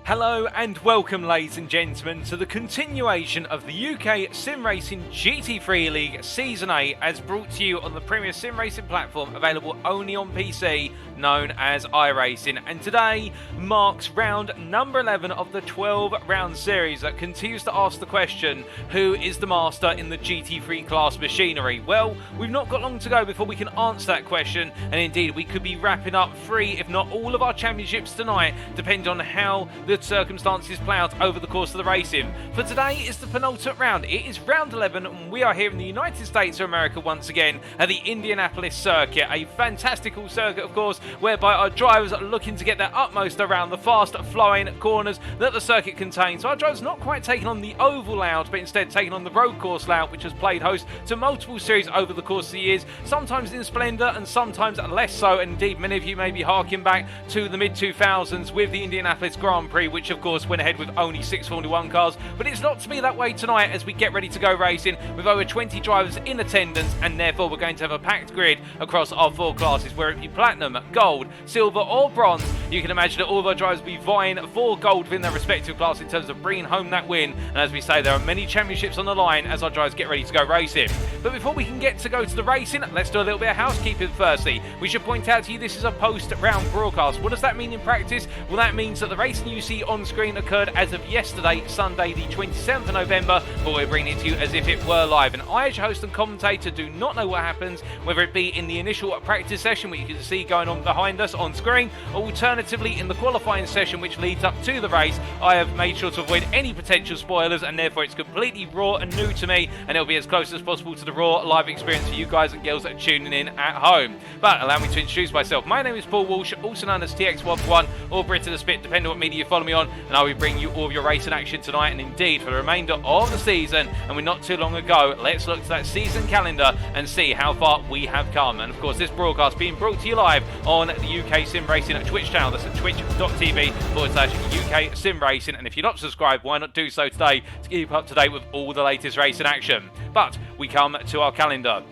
Hello and welcome, ladies and gentlemen, to the continuation of the UKSimRacing GT3 League Season 8 as brought to you on the premier sim racing platform available only on PC known as iRacing. And today marks round number 11 of the 12-round series that continues to ask the question, who is the master in the GT3 class machinery? Well, we've not got long to go before we can answer that question, and indeed we could be wrapping up 3 if not all of our championships tonight, depending on how the circumstances play out over the course of the racing. For today is the penultimate round. It is round 11 and we are here in the United States of America once again at the Indianapolis circuit. A fantastical circuit, of course, whereby our drivers are looking to get their utmost around the fast flowing corners that the circuit contains. So our drivers not quite taking on the oval layout, but instead taking on the road course layout, which has played host to multiple series over the course of the years, sometimes in splendour and sometimes less so. And indeed, many of you may be harking back to the mid-2000s with the Indianapolis Grand Prix, which of course went ahead with only 6 Formula 1 cars, but it's not to be that way tonight as we get ready to go racing with over 20 drivers in attendance, and therefore we're going to have a packed grid across our 4 classes, whether it be platinum, gold, silver or bronze. You can imagine that all of our drivers will be vying for gold within their respective class in terms of bringing home that win, and as we say, there are many championships on the line as our drivers get ready to go racing. But before we can get to the racing, let's do a little bit of housekeeping firstly. We should point out to you this is a post-round broadcast. What does that mean in practice? Well, that means that the racing you see on screen occurred as of yesterday, Sunday the 27th of November, but we're bringing it to you as if it were live. And I, as your host and commentator, do not know what happens, whether it be in the initial practice session, which you can see going on behind us on screen, or alternatively in the qualifying session, which leads up to the race. I have made sure to avoid any potential spoilers, and therefore it's completely raw and new to me, and it'll be as close as possible to the raw live experience for you guys and girls that are tuning in at home. But allow me to introduce myself. My name is Paul Walsh, also known as TX1 or Brit to the Spit, depending on what media you follow me on, and I will bring you all of your racing action tonight and indeed for the remainder of the season. And we're not too long ago, let's look to that season calendar and see how far we have come. And of course, this broadcast being brought to you live on the UKSimRacing Twitch channel. That's at twitch.tv/UKSimRacing. And if you're not subscribed, why not do so today to keep up to date with all the latest racing action. But we come to our calendar.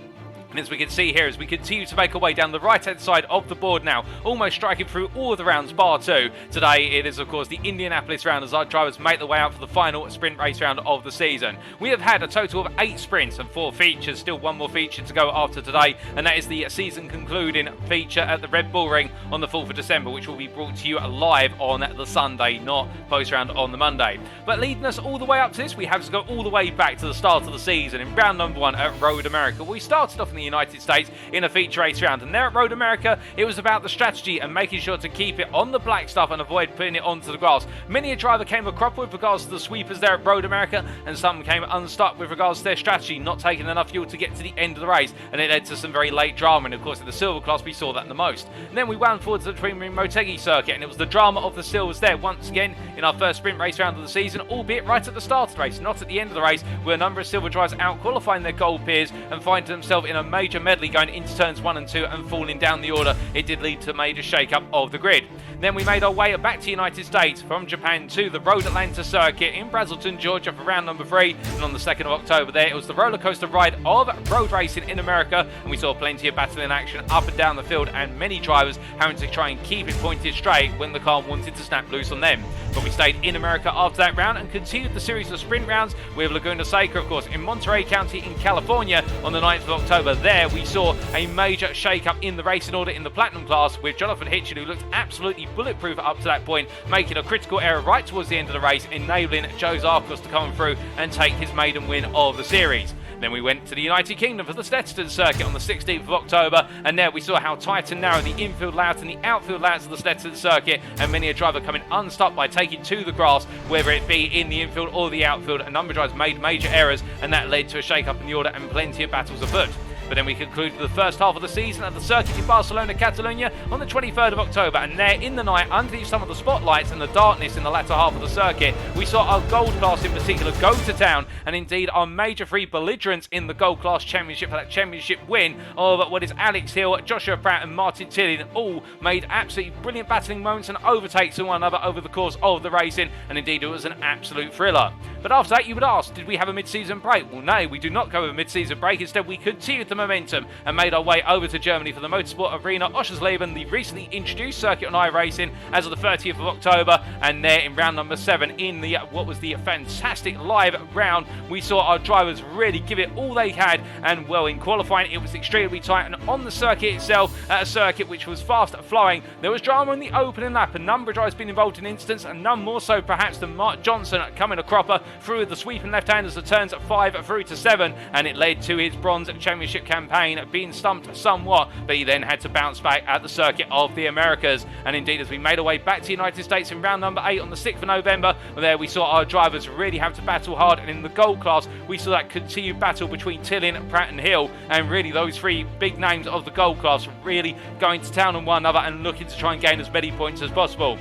And as we can see here, as we continue to make our way down the right-hand side of the board now, almost striking through all of the rounds, bar 2. Today, it is, of course, the Indianapolis round as our drivers make their way out for the final sprint race round of the season. We have had a total of 8 sprints and 4 features, still one more feature to go after today, and that is the season-concluding feature at the Red Bull Ring on the 4th of December, which will be brought to you live on the Sunday, not post-round on the Monday. But leading us all the way up to this, we have to go all the way back to the start of the season in round number 1 at Road America. We started off in the United States in a feature race round, and there at Road America it was about the strategy and making sure to keep it on the black stuff and avoid putting it onto the grass. Many a driver came a crop with regards to the sweepers there at Road America, and some came unstuck with regards to their strategy, not taking enough fuel to get to the end of the race, and it led to some very late drama. And of course in the silver class we saw that the most. And then we wound forward to the Premium Motegi circuit, and it was the drama of the silvers there once again in our first sprint race round of the season, albeit right at the start of the race, not at the end of the race, with a number of silver drivers out qualifying their gold peers and finding themselves in a major medley going into turns 1 and 2 and falling down the order. It did lead to a major shake-up of the grid. Then we made our way back to the United States from Japan to the Road Atlanta circuit in Braselton, Georgia for round number 3, and on the 2nd of October there it was the roller coaster ride of road racing in America, and we saw plenty of battling action up and down the field and many drivers having to try and keep it pointed straight when the car wanted to snap loose on them. But we stayed in America after that round and continued the series of sprint rounds with Laguna Seca, of course, in Monterey County in California on the 9th of October. There we saw a major shake-up in the racing order in the Platinum class with Jonathan Hitchen, who looked absolutely bulletproof up to that point, making a critical error right towards the end of the race, enabling Joe Zarkos to come through and take his maiden win of the series. Then we went to the United Kingdom for the Stetson circuit on the 16th of October, and there we saw how tight and narrow the infield layout and the outfield layouts of the Stetson circuit, and many a driver coming unstuck by taking to the grass, whether it be in the infield or the outfield. A number of drivers made major errors, and that led to a shake-up in the order and plenty of battles afoot. But then we concluded the first half of the season at the circuit in Barcelona, Catalonia on the 23rd of October. And there in the night, underneath some of the spotlights and the darkness in the latter half of the circuit, we saw our gold class in particular go to town. And indeed our major 3 belligerents in the gold class championship for that championship win of what is Alex Hill, Joshua Pratt and Martin Tillin, all made absolutely brilliant battling moments and overtakes to one another over the course of the racing. And indeed it was an absolute thriller. But after that you would ask, did we have a mid-season break? Well, no, we do not go with a mid-season break. Instead we continued the momentum and made our way over to Germany for the Motorsport Arena Oschersleben, the recently introduced circuit on iRacing as of the 30th of October. And there in round number 7 in the what was the fantastic live round, we saw our drivers really give it all they had, and well, in qualifying it was extremely tight, and on the circuit itself, at a circuit which was fast flowing, there was drama in the opening lap. A number of drivers been involved in incidents, and none more so perhaps than Mark Johnson coming a cropper through the sweeping left-handers of turns 5 through to 7, and it led to his bronze championship campaign being stumped somewhat, but he then had to bounce back at the circuit of the Americas. And indeed, as we made our way back to the United States in round number 8 on the 6th of November, there we saw our drivers really have to battle hard, and in the gold class we saw that continued battle between Tillin, Pratt and Hill, and really those three big names of the gold class really going to town on one another and looking to try and gain as many points as possible.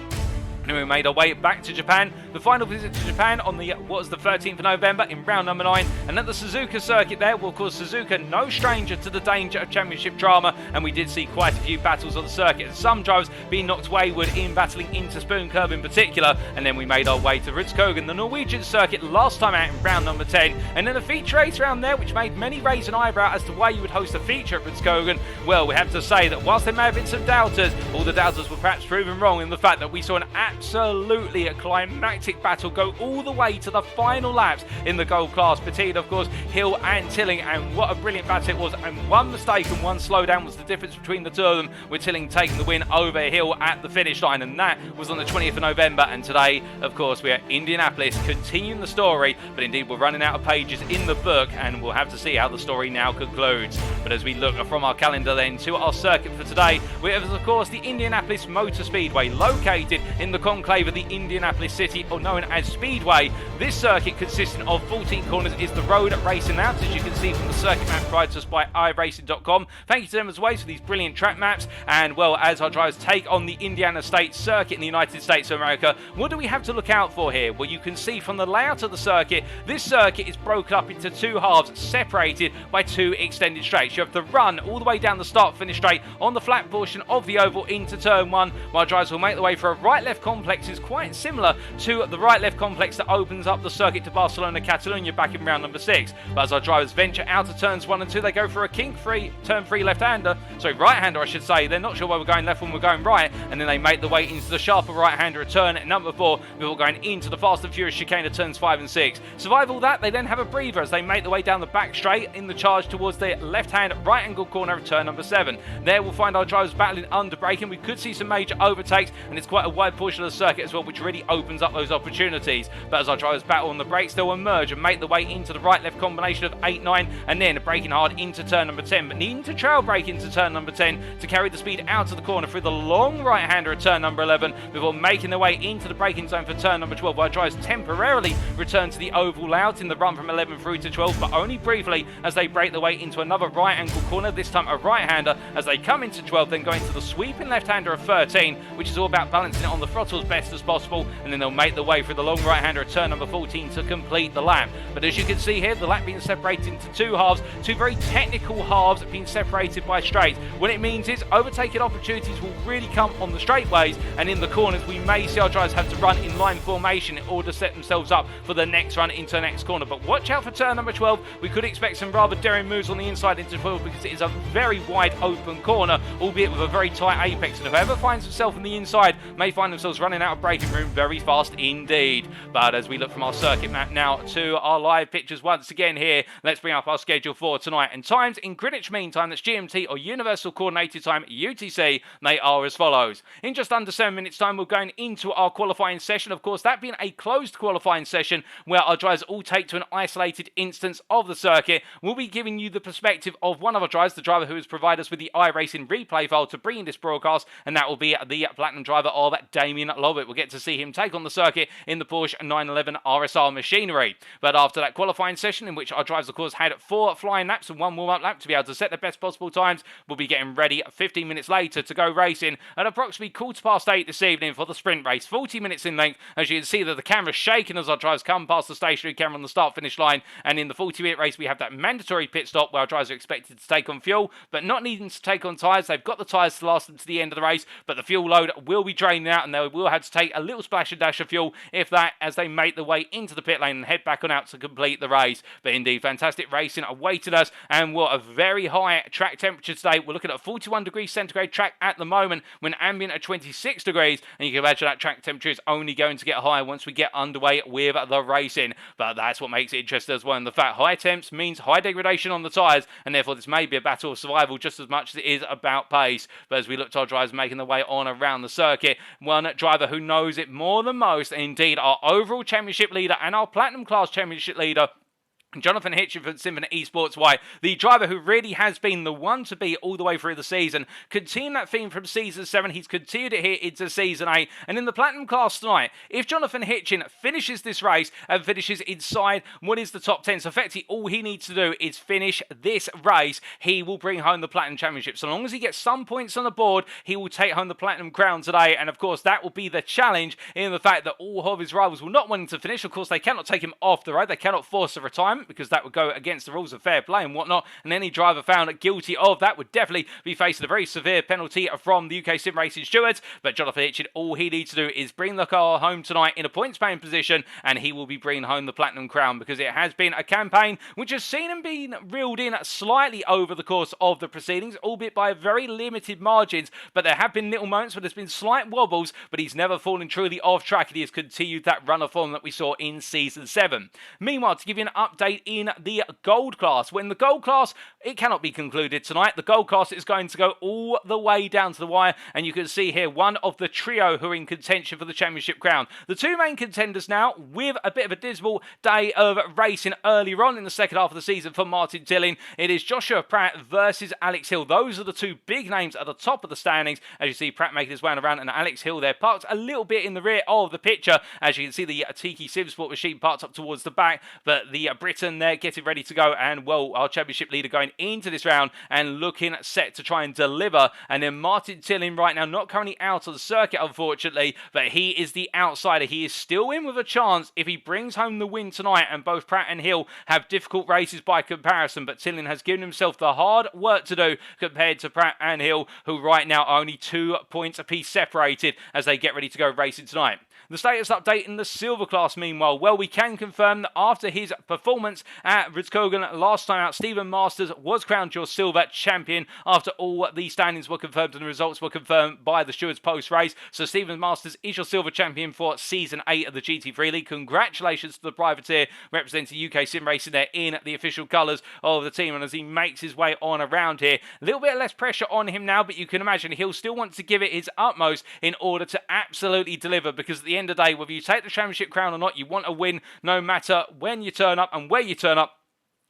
And we made our way back to Japan. The final visit to Japan on the 13th of November in round number 9, and at the Suzuka circuit there, well, of course, Suzuka no stranger to the danger of championship drama, and we did see quite a few battles on the circuit, and some drivers being knocked wayward in battling into Spoon Curve in particular. And then we made our way to Rudskogen, the Norwegian circuit, last time out in round number 10, and then a feature race round there which made many raise an eyebrow as to why you would host a feature at Rudskogen. Well, we have to say that whilst there may have been some doubters, all the doubters were perhaps proven wrong in the fact that we saw an absolutely a climactic battle go all the way to the final laps in the gold class between, of course, Hill and Tilling, and what a brilliant battle it was. And one mistake and one slowdown was the difference between the two of them, with Tilling taking the win over Hill at the finish line, and that was on the 20th of November. And today, of course, we are Indianapolis, continuing the story, but indeed we're running out of pages in the book, and we'll have to see how the story now concludes. But as we look from our calendar then to our circuit for today, we have, of course, the Indianapolis Motor Speedway, located in the conclave of the Indianapolis City, or known as Speedway. This circuit, consisting of 14 corners, is the road racing route, as you can see from the circuit map provided to us by iRacing.com. Thank you to them as always for these brilliant track maps. And well, as our drivers take on the Indiana State circuit in the United States of America, what do we have to look out for here? Well, you can see from the layout of the circuit, this circuit is broken up into two halves, separated by two extended straights. You have the run all the way down the start-finish straight on the flat portion of the oval into turn 1, while drivers will make their way for a right-left complex is quite similar to the right-left complex that opens up the circuit to Barcelona, Catalonia back in round number 6. But as our drivers venture out of turns 1 and 2, they go for a kink-free, turn-free left-hander, sorry, right-hander I should say. They're not sure why we're going left when we're going right, and then they make their way into the sharper right-hander at turn number 4 before going into the fast and furious chicane at turns 5 and 6. Survive all that, they then have a breather as they make their way down the back straight in the charge towards the left-hand right-angle corner of turn number 7. There we'll find our drivers battling under braking. We could see some major overtakes, and it's quite a wide portion of the circuit as well, which really opens up those opportunities. But as our drivers battle on the brakes, they'll emerge and make their way into the right-left combination of 8, 9, and then braking hard into turn number 10, but needing to trail brake into turn number 10 to carry the speed out of the corner through the long right-hander at turn number 11 before making their way into the braking zone for turn number 12, where drivers temporarily return to the oval layout in the run from 11 through to 12, but only briefly as they break their way into another right-angle corner, this time a right-hander, as they come into 12, then going to the sweeping left-hander of 13, which is all about balancing it on the throttle as best as possible, and then they'll make their way through the long right-hander at turn number 14 to complete the lap. But as you can see here, the lap being separated into two halves, two very technical halves being separated by straights. What it means is overtaking opportunities will really come on the straightaways, and in the corners we may see our drivers have to run in line formation in order to set themselves up for the next run into the next corner. But watch out for turn number 12. We could expect some rather daring moves on the inside into 12 because it is a very wide open corner, albeit with a very tight apex, and whoever finds himself on the inside may find themselves running out of braking room very fast indeed. But as we look from our circuit map now to our live pictures once again here, let's bring up our schedule for tonight. And times in Greenwich Mean Time, that's GMT or Universal Coordinated Time, UTC, they are as follows. In just under 7 minutes time, we're going into our qualifying session. Of course, that being a closed qualifying session where our drivers all take to an isolated instance of the circuit. We'll be giving you the perspective of one of our drivers, the driver who has provided us with the iRacing replay file to bring in this broadcast, and that will be the platinum driver of Damien Lovett. We'll get to see him take on the circuit in the Porsche 911 RSR machinery. But after that qualifying session, in which our drivers, of course, had 4 flying laps and 1 warm-up lap to be able to set their best possible times, we'll be getting ready 15 minutes later to go racing at approximately 8:15 this evening for the sprint race, 40 minutes in length. As you can see that the camera's shaking as our drivers come past the stationary camera on the start-finish line, and in the 40-minute race we have that mandatory pit stop where our drivers are expected to take on fuel, but not needing to take on tyres. They've got the tyres to last them to the end of the race, but the fuel load will be draining out, and they will have to take a little splash and dash of fuel fuel, if that, as they make their way into the pit lane and head back on out to complete the race. But indeed, fantastic racing awaited us, and what a very high track temperature today. We're looking at a 41 degrees centigrade track at the moment, when ambient at 26 degrees, and you can imagine that track temperature is only going to get higher once we get underway with the racing. But that's what makes it interesting as well, and the fact high temps means high degradation on the tyres, and therefore this may be a battle of survival just as much as it is about pace. But as we look to our drivers making their way on around the circuit, one driver who knows it more than most, indeed our overall championship leader and our Platinum Class championship leader, Jonathan Hitchen from Symphony Esports Y, the driver who really has been the one to beat all the way through the season, continuing that theme from Season 7, he's continued it here into Season 8, and in the Platinum Class tonight, if Jonathan Hitchen finishes this race and finishes inside what is the top 10, so effectively all he needs to do is finish this race, he will bring home the Platinum Championship. So long as he gets some points on the board, he will take home the Platinum Crown today, and of course that will be the challenge in the fact that all of his rivals will not want him to finish. Of course, they cannot take him off the road, they cannot force a retirement, because that would go against the rules of fair play and whatnot, and any driver found guilty of that would definitely be facing a very severe penalty from the UKSimRacing stewards. But Jonathan Hitchen, all he needs to do is bring the car home tonight in a points-paying position, and he will be bringing home the Platinum Crown, because it has been a campaign which has seen him being reeled in slightly over the course of the proceedings, albeit by very limited margins, but there have been little moments where there's been slight wobbles, but he's never fallen truly off track, and he has continued that run of form that we saw in Season 7. Meanwhile, to give you an update in the Gold Class, when the Gold Class, it cannot be concluded tonight. The Gold Class is going to go all the way down to the wire, and you can see here one of the trio who are in contention for the championship crown. The two main contenders now, with a bit of a dismal day of racing earlier on in the second half of the season for Martin Tilling, it is Joshua Pratt versus Alex Hill. Those are the two big names at the top of the standings. As you see, Pratt making his way around, and Alex Hill there parked a little bit in the rear of the picture. As you can see, the Tiki SimSport machine parked up towards the back, but the Briton there getting ready to go, and well, our championship leader going into this round and looking set to try and deliver. And then Martin Tilling right now not currently out of the circuit, unfortunately, but he is the outsider. He is still in with a chance if he brings home the win tonight, and both Pratt and Hill have difficult races by comparison, but Tilling has given himself the hard work to do compared to Pratt and Hill, who right now are only 2 points apiece separated as they get ready to go racing tonight. The status update in the Silver Class, meanwhile, well, we can confirm that after his performance at Rudskogen last time out, Stephen Masters was crowned your Silver champion after all the standings were confirmed and the results were confirmed by the stewards post-race. So Stephen Masters is your Silver champion for Season 8 of the GT3 League. Congratulations to the privateer representing UKSimRacing there in the official colours of the team. And as he makes his way on around here, a little bit less pressure on him now, but you can imagine he'll still want to give it his utmost in order to absolutely deliver, because at the end of the day, whether you take the championship crown or not, you want to win no matter when you turn up and where you turn up.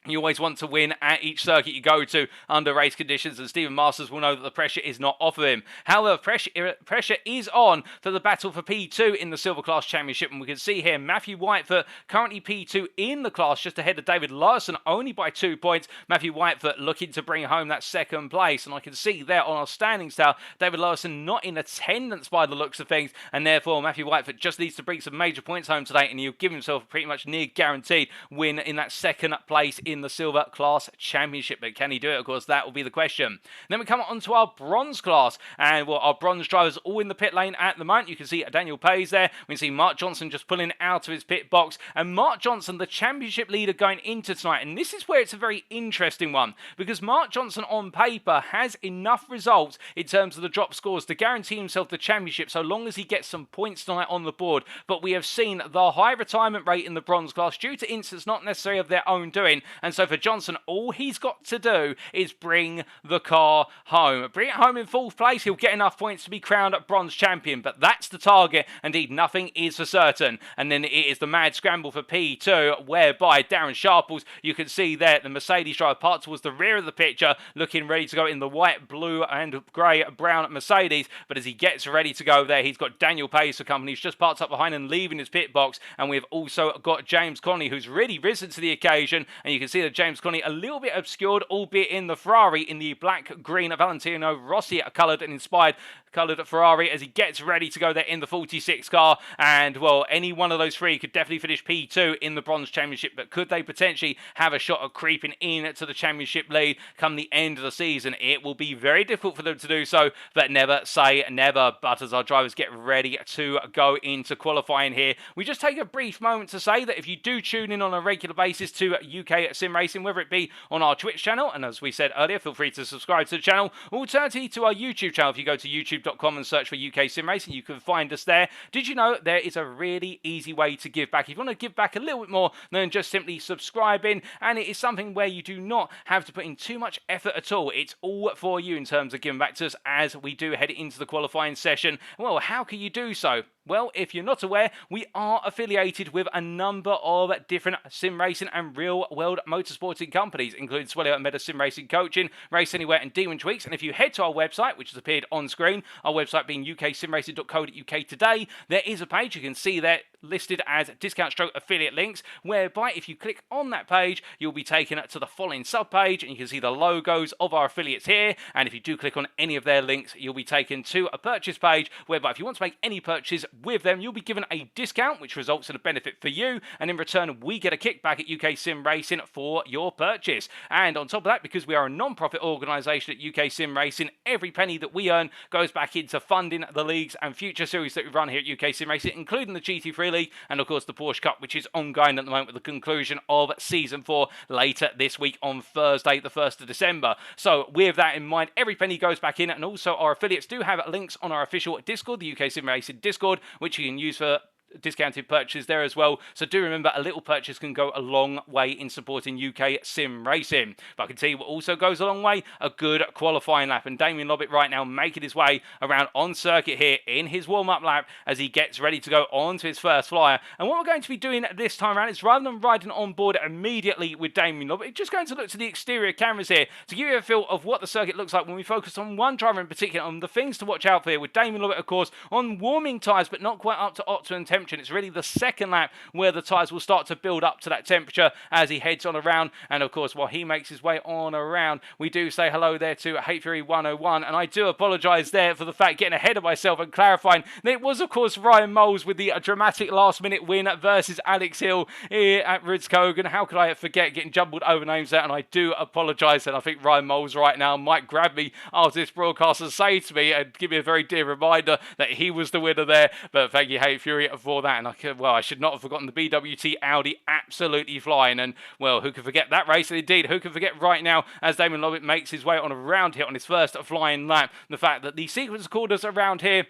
You always want to win at each circuit you go to under race conditions, and Stephen Masters will know that the pressure is not off of him. However, pressure is on for the battle for P2 in the Silver Class Championship, and we can see here Matthew Whitefoot currently P2 in the class, just ahead of David Larson, only by 2 points. Matthew Whitefoot looking to bring home that second place, and I can see there on our standings now, David Larson not in attendance by the looks of things, and therefore Matthew Whitefoot just needs to bring some major points home today, and he'll give himself a pretty much near guaranteed win in that second place in the Silver Class Championship. But can he do it? Of course, that will be the question. Then we come on to our Bronze Class, and well, our bronze drivers all in the pit lane at the moment. You can see Daniel Pays there. We can see Mark Johnson just pulling out of his pit box, and Mark Johnson, the championship leader going into tonight. And this is where it's a very interesting one, because Mark Johnson on paper has enough results in terms of the drop scores to guarantee himself the championship so long as he gets some points tonight on the board. But we have seen the high retirement rate in the Bronze Class due to incidents not necessarily of their own doing, and so for Johnson, all he's got to do is bring the car home. Bring it home in 4th place, he'll get enough points to be crowned bronze champion, but that's the target. Indeed, nothing is for certain. And then it is the mad scramble for P2, whereby Darren Sharples, you can see there, the Mercedes driver parked towards the rear of the picture, looking ready to go in the white, blue, and grey, brown Mercedes. But as he gets ready to go there, he's got Daniel Pays for company, who's just parked up behind and leaving his pit box. And we've also got James Connolly, who's really risen to the occasion. And you can see that James Conley a little bit obscured, albeit in the Ferrari, in the black-green Valentino Rossi coloured and inspired coloured Ferrari, as he gets ready to go there in the 46 car. And, well, any one of those three could definitely finish P2 in the Bronze Championship, but could they potentially have a shot at creeping in to the championship lead come the end of the season? It will be very difficult for them to do so, but never say never. But as our drivers get ready to go into qualifying here, we just take a brief moment to say that if you do tune in on a regular basis to UKSimRacing, whether it be on our Twitch channel, and as we said earlier, feel free to subscribe to the channel, alternatively to our YouTube channel. If you go to youtube.com and search for UKSimRacing, you can find us there. Did you know there is a really easy way to give back? If you want to give back a little bit more than just simply subscribing, and it is something where you do not have to put in too much effort at all. It's all for you in terms of giving back to us as we do head into the qualifying session. Well, how can you do so? Well, if you're not aware, we are affiliated with a number of different sim racing and real-world motorsporting companies, including Swello and Meta Sim Racing Coaching, Race Anywhere and Demon Tweaks. And if you head to our website, which has appeared on screen, our website being uksimracing.co.uk today, there is a page you can see there listed as discount stroke affiliate links, whereby if you click on that page, you'll be taken to the following sub-page, and you can see the logos of our affiliates here. And if you do click on any of their links, you'll be taken to a purchase page, whereby if you want to make any purchase with them, you'll be given a discount, which results in a benefit for you, and in return, we get a kickback at UK Sim Racing for your purchase. And on top of that, because we are a non-profit organisation at UK Sim Racing, every penny that we earn goes back into funding the leagues and future series that we run here at UK Sim Racing, including the GT3 League, and of course the Porsche Cup, which is ongoing at the moment with the conclusion of Season 4 later this week on Thursday, the 1st of December. So with that in mind, every penny goes back in, and also our affiliates do have links on our official Discord, the UK Sim Racing Discord, which you can use for discounted purchases there as well. So do remember, a little purchase can go a long way in supporting UK Sim Racing. But I can tell you what also goes a long way, a good qualifying lap. And Damien Lobbit right now making his way around on circuit here in his warm-up lap as he gets ready to go on to his first flyer. And what we're going to be doing this time around is, rather than riding on board immediately with Damien Lobbit, we're just going to look to the exterior cameras here to give you a feel of what the circuit looks like when we focus on one driver in particular, on the things to watch out for here, with Damien Lobbit, of course, on warming tyres, but not quite up to optimum temperature. It's really the second lap where the tyres will start to build up to that temperature as he heads on around. And of course, while he makes his way on around, we do say hello there to Hate Fury 101. And I do apologise there for the fact, getting ahead of myself and clarifying that it was, of course, Ryan Moles with the dramatic last-minute win versus Alex Hill here at Rudskogen. How could I forget getting jumbled over names there? And I do apologise, and I think Ryan Moles right now might grab me after this broadcast and say to me and give me a very dear reminder that he was the winner there. But thank you, Hate Fury, for that. And I should not have forgotten the BWT Audi absolutely flying. And, well, who can forget that race? And indeed, who can forget right now, as Damon Lobbit makes his way on around here on his first flying lap, the fact that the sequence corners around here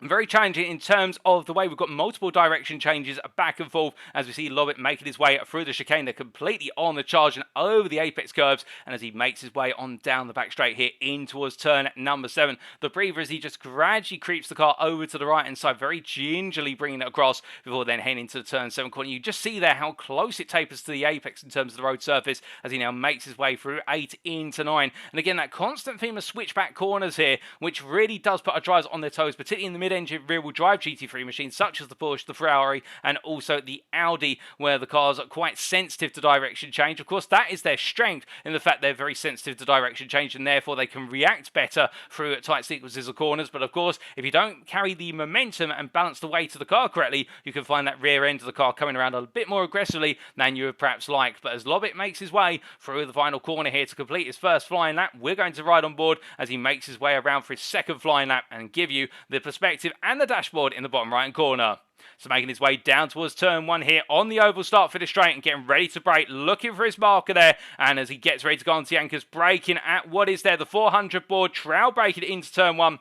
very challenging in terms of the way we've got multiple direction changes back and forth as we see Lobbit making his way through the chicane. They're completely on the charge and over the apex curves, and as he makes his way on down the back straight here in towards turn number 7, the breather as he just gradually creeps the car over to the right hand side, very gingerly bringing it across before then heading into the turn 7 corner. You just see there how close it tapers to the apex in terms of the road surface as he now makes his way through 8 into 9. And again, that constant theme of switchback corners here, which really does put our drivers on their toes, particularly in the mid-engine rear-wheel drive GT3 machines such as the Porsche, the Ferrari, and also the Audi, where the cars are quite sensitive to direction change. Of course, that is their strength in the fact they're very sensitive to direction change, and therefore they can react better through tight sequences of corners. But of course, if you don't carry the momentum and balance the weight of the car correctly, you can find that rear end of the car coming around a bit more aggressively than you would perhaps like. But as Lobbit makes his way through the final corner here to complete his first flying lap, we're going to ride on board as he makes his way around for his second flying lap and give you the perspective and the dashboard in the bottom right hand corner. So making his way down towards turn 1 here on the oval start for the straight and getting ready to brake, looking for his marker there. And as he gets ready to go onto the anchors, braking at what is there, the 400 board, trail braking into turn 1.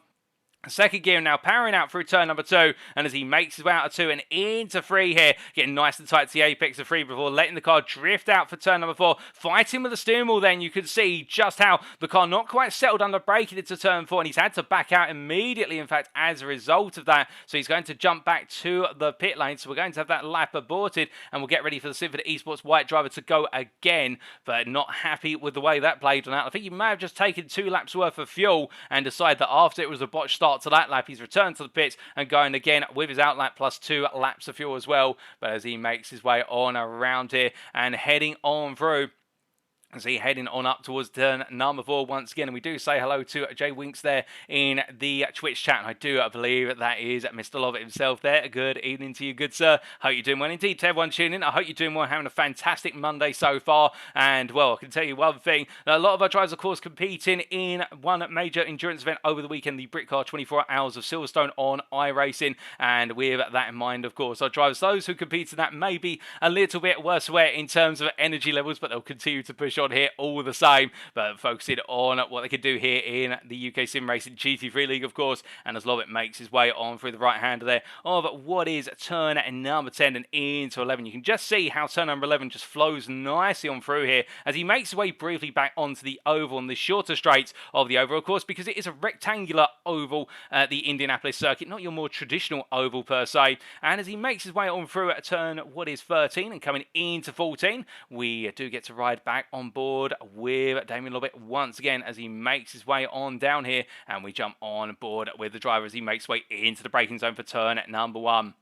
Second gear now powering out through turn number 2, and as he makes his way out of 2 and into 3 here, getting nice and tight to the apex of 3 before letting the car drift out for turn number 4, fighting with the steering wheel. Then you can see just how the car not quite settled under braking into turn 4, and he's had to back out immediately, in fact, as a result of that. So he's going to jump back to the pit lane, so we're going to have that lap aborted, and we'll get ready for the Symphony Esports white driver to go again, but not happy with the way that played on out. I think he may have just taken 2 laps worth of fuel and decided that after it was a botched start to that lap, he's returned to the pits and going again with his outlap plus 2 laps of fuel as well. But as he makes his way on around here and heading on through As he heading on up towards turn number 4 once again. And we do say hello to Jay Winks there in the Twitch chat. And I do believe that is Mr. Lovett himself there. Good evening to you, good sir. Hope you're doing well indeed. To everyone tuning in, I hope you're doing well, having a fantastic Monday so far. And, well, I can tell you one thing. A lot of our drivers, of course, competing in one major endurance event over the weekend, the Brickyard 24 Hours of Silverstone on iRacing. And with that in mind, of course, our drivers, those who compete in that may be a little bit worse aware in terms of energy levels, but they'll continue to push on here all the same, but focusing on what they can do here in the UKSimRacing GT3 League, of course. And as Lovett makes his way on through the right hander there of what is turn number 10 and into 11, you can just see how turn number 11 just flows nicely on through here as he makes his way briefly back onto the oval on the shorter straights of the oval, of course, because it is a rectangular oval at the Indianapolis circuit, not your more traditional oval per se. And as he makes his way on through at turn what is 13 and coming into 14, we do get to ride back on board with Damien Lovett once again as he makes his way on down here, and we jump on board with the driver as he makes his way into the braking zone for turn number 1.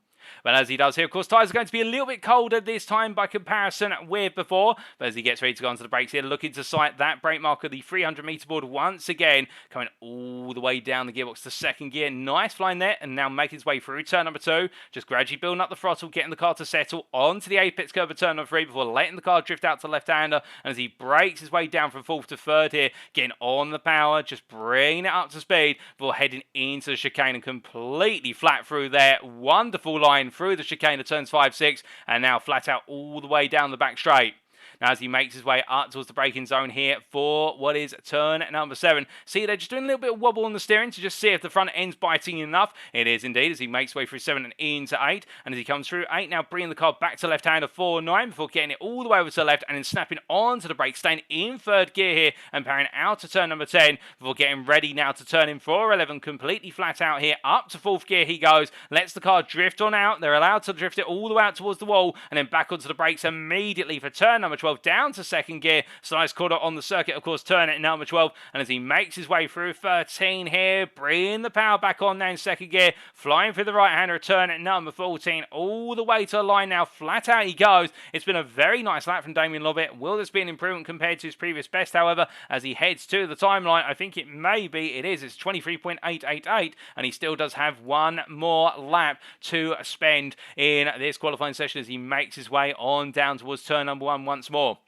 But as he does here, of course, tyres are going to be a little bit colder this time by comparison with before. But as he gets ready to go onto the brakes here, looking to sight that brake marker, the 300-metre board once again, coming all the way down the gearbox to second gear. Nice flying there, and now making his way through turn number 2. Just gradually building up the throttle, getting the car to settle onto the apex curve of turn number 3 before letting the car drift out to left-hander. And as he brakes his way down from 4th to 3rd here, getting on the power, just bringing it up to speed before heading into the chicane and completely flat through there. Wonderful line through the chicane of turns 5, 6, and now flat out all the way down the back straight. Now as he makes his way up towards the braking zone here for what is turn number 7. See, they're just doing a little bit of wobble on the steering to just see if the front end's biting enough. It is indeed as he makes his way through 7 and into 8. And as he comes through 8, now bringing the car back to left-hander 4, 9 before getting it all the way over to the left and then snapping onto the brake, staying in 3rd gear here and powering out to turn number 10 before getting ready now to turn in for 11. Completely flat out here, up to 4th gear he goes, lets the car drift on out. They're allowed to drift it all the way out towards the wall and then back onto the brakes immediately for turn number 12 down to 2nd gear. So nice corner on the circuit, of course, turn at number 12. And as he makes his way through 13 here, bringing the power back on now in 2nd gear, flying through the right-hander turn at number 14, all the way to the line now. Flat out he goes. It's been a very nice lap from Damien Lovett. Will this be an improvement compared to his previous best, however, as he heads to the timeline? I think it may be. It is. It's 23.888, and he still does have one more lap to spend in this qualifying session as he makes his way on down towards turn number 1 once more.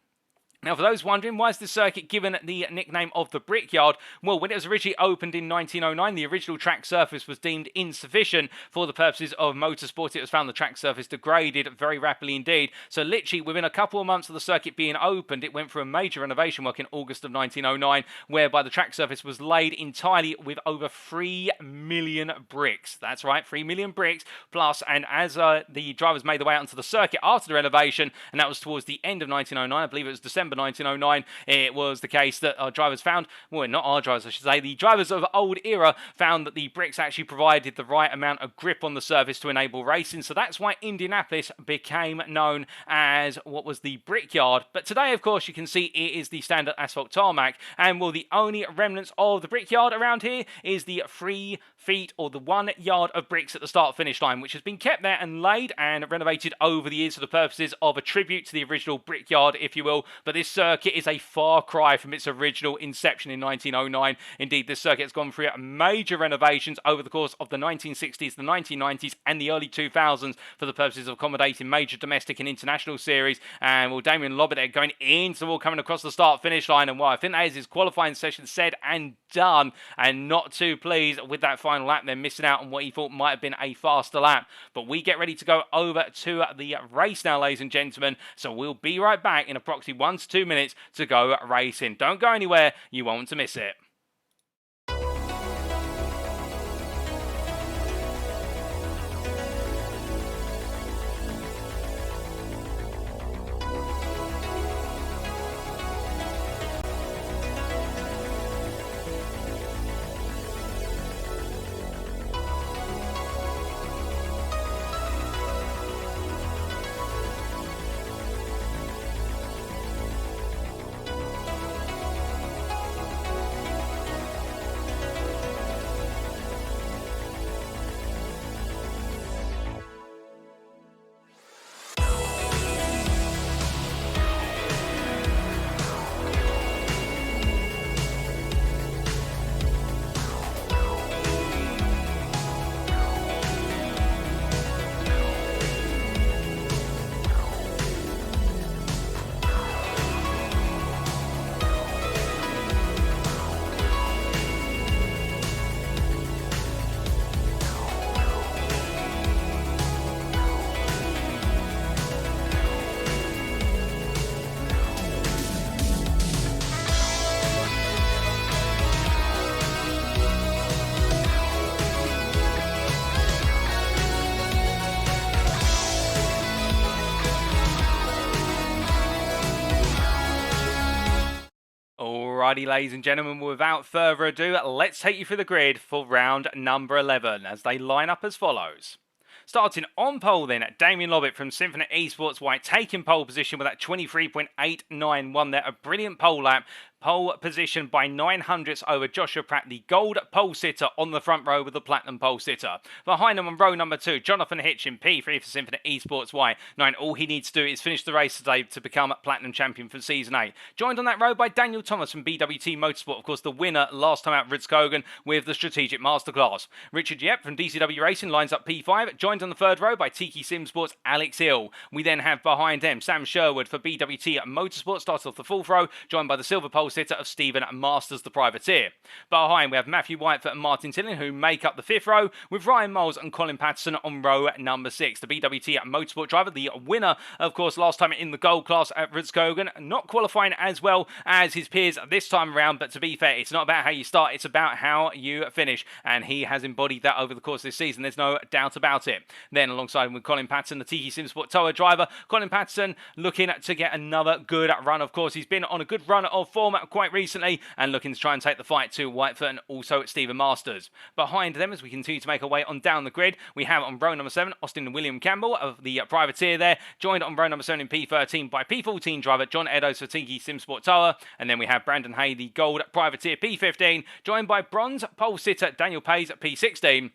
Now, for those wondering, why is this circuit given the nickname of the Brickyard? Well, when it was originally opened in 1909, the original track surface was deemed insufficient for the purposes of motorsport. It was found the track surface degraded very rapidly indeed. So literally, within a couple of months of the circuit being opened, it went through a major renovation work in August of 1909, whereby the track surface was laid entirely with over 3 million bricks. That's right, 3 million bricks plus. And as the drivers made their way out onto the circuit after the renovation, and that was towards the end of 1909, I believe it was December 1909, it was the case that our drivers found, well, not our drivers, I should say, the drivers of old era found that the bricks actually provided the right amount of grip on the surface to enable racing. So that's why Indianapolis became known as what was the Brickyard. But today, of course, you can see it is the standard asphalt tarmac. And well, the only remnants of the Brickyard around here is the 3 feet or the 1 yard of bricks at the start-finish line, which has been kept there and laid and renovated over the years for the purposes of a tribute to the original Brickyard, if you will. But this circuit is a far cry from its original inception in 1909. Indeed, this circuit has gone through major renovations over the course of the 1960s, the 1990s, and the early 2000s for the purposes of accommodating major domestic and international series. And well, Damien Lovett going into the wall, coming across the start-finish line, and well, I think that is his qualifying session said and done, and not too pleased with that final lap. They're missing out on what he thought might have been a faster lap. But we get ready to go over to the race now, ladies and gentlemen. So we'll be right back in approximately 1 to 2 minutes to go racing. Don't go anywhere, you won't want to miss it. Alrighty, ladies and gentlemen, without further ado, let's take you through the grid for round number 11 as they line up as follows. Starting on pole then, Damien Lobbett from Symphony Esports White taking pole position with that 23.891 there. A brilliant pole lap. Pole position by 900ths over Joshua Pratt, the gold pole sitter on the front row with the platinum pole sitter. Behind him on row number 2, Jonathan Hitchen, P3 for Symphony Esports White, knowing all he needs to do is finish the race today to become platinum champion for Season 8. Joined on that row by Daniel Thomas from BWT Motorsport, of course the winner last time out, Rudskogen, with the Strategic Masterclass. Richard Yep from DCW Racing lines up P5, joined on the third row by TKSimSports' Alex Hill. We then have behind them Sam Sherwood for BWT Motorsport, starts off the fourth row, joined by the silver pole sitter of Stephen Masters, the privateer. Behind we have Matthew Whitefoot and Martin Tillin, who make up the fifth row, with Ryan Moles and Colin Patterson on row number 6. The BWT Motorsport driver, the winner, of course, last time in the gold class at Rudskogen, not qualifying as well as his peers this time around, but to be fair, it's not about how you start, it's about how you finish, and he has embodied that over the course of this season, there's no doubt about it. Then alongside him with Colin Patterson, the TKSimSport Tower driver, Colin Patterson looking to get another good run. Of course, he's been on a good run of form quite recently and looking to try and take the fight to Whitefoot and also Stephen Masters. Behind them, as we continue to make our way on down the grid, we have on row number 7 Austin William Campbell of the privateer there, joined on row number 7 in P13 by P14 driver John Eddowes for TKSimSport Tower, and then we have Brandon Hay, the gold privateer P15, joined by bronze pole sitter Daniel Pays at P16.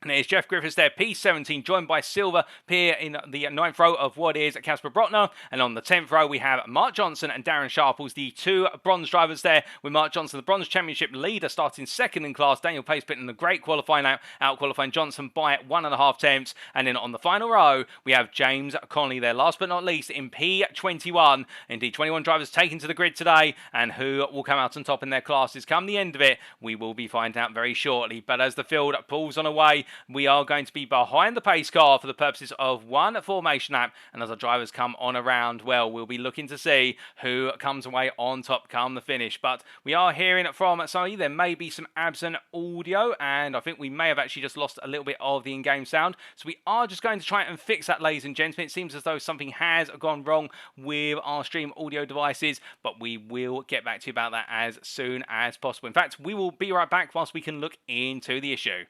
And there's Jeff Griffiths there, P17, joined by Silver Pier in the 9th row of what is Casper Brotner. And on the 10th row, we have Mark Johnson and Darren Sharples, the two bronze drivers there, with Mark Johnson, the bronze championship leader, starting second in class. Daniel Pace putting in a great qualifying lap, out-qualifying Johnson by 1.5 tenths. And then on the final row, we have James Connolly there, last but not least, in P21. Indeed, 21 drivers taken to the grid today, and who will come out on top in their classes come the end of it, we will be finding out very shortly. But as the field pulls on away, we are going to be behind the pace car for the purposes of one formation lap, and as our drivers come on around, well, we'll be looking to see who comes away on top come the finish. But we are hearing from Sonny there may be some absent audio, and I think we may have actually just lost a little bit of the in-game sound, so we are just going to try and fix that, ladies and gentlemen. It seems as though something has gone wrong with our stream audio devices, but we will get back to you about that as soon as possible. In fact, we will be right back whilst we can look into the issue.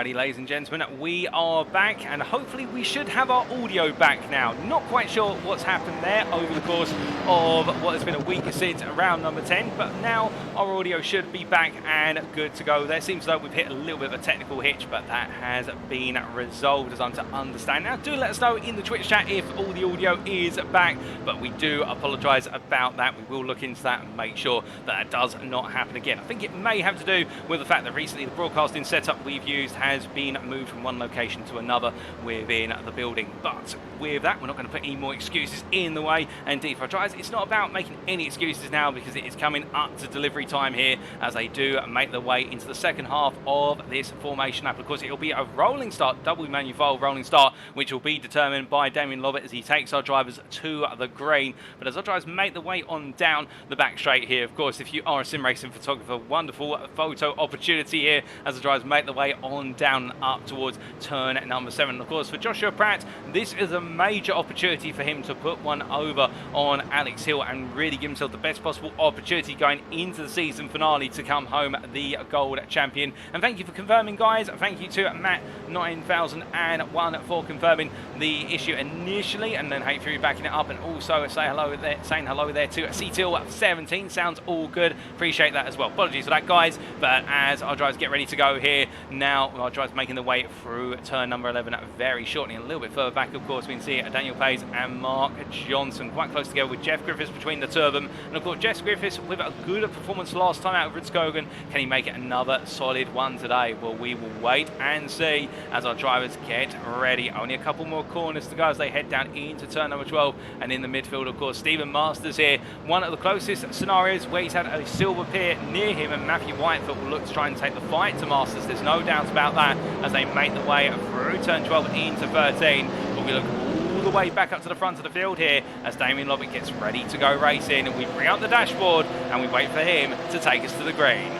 Alrighty, ladies and gentlemen, we are back, and hopefully we should have our audio back now. Not quite sure what's happened there over the course of what has been a week since round number 10, but now our audio should be back and good to go. There seems like we've hit a little bit of a technical hitch, but that has been resolved, as I'm to understand. Now, do let us know in the Twitch chat if all the audio is back, but we do apologise about that. We will look into that and make sure that does not happen again. I think it may have to do with the fact that recently the broadcasting setup we've used has been moved from one location to another within the building. But with that, we're not going to put any more excuses in the way. And D4 Drives, it's not about making any excuses now, because it is coming up to delivery time here as they do make their way into the second half of this formation lap. Of course, it will be a rolling start, double manifold rolling start, which will be determined by Damien Lobbett as he takes our drivers to the green. But as our drivers make their way on down the back straight here, of course, if you are a sim racing photographer, wonderful photo opportunity here as the drivers make their way on down and up towards turn number 7. Of course, for Joshua Pratt, this is a major opportunity for him to put one over on Alex Hill and really give himself the best possible opportunity going into the season finale to come home the gold champion. And thank you for confirming, guys. Thank you to Matt 9001 for confirming the issue initially, and then Hate Fury backing it up, and also saying hello there to CTIL 17. Sounds all good. Appreciate that as well. Apologies for that, guys. But as our drivers get ready to go here now, our drivers making their way through turn number 11 very shortly. And a little bit further back, of course, we can see Daniel Pays and Mark Johnson quite close together with Jeff Griffiths between the two of them. And of course, Jeff Griffiths with a good performance last time out of Rudskogen. Can he make it another solid one today? Well, we will wait and see as our drivers get ready. Only a couple more corners to go as they head down into turn number 12. And in the midfield, of course, Stephen Masters here. One of the closest scenarios where he's had a silver pair near him, and Matthew Whitefoot will look to try and take the fight to Masters. There's no doubt about that as they make the way through turn 12 into 13. But we look all the way back up to the front of the field here as Damien Lobbett gets ready to go racing, and we bring up the dashboard and we wait for him to take us to the green.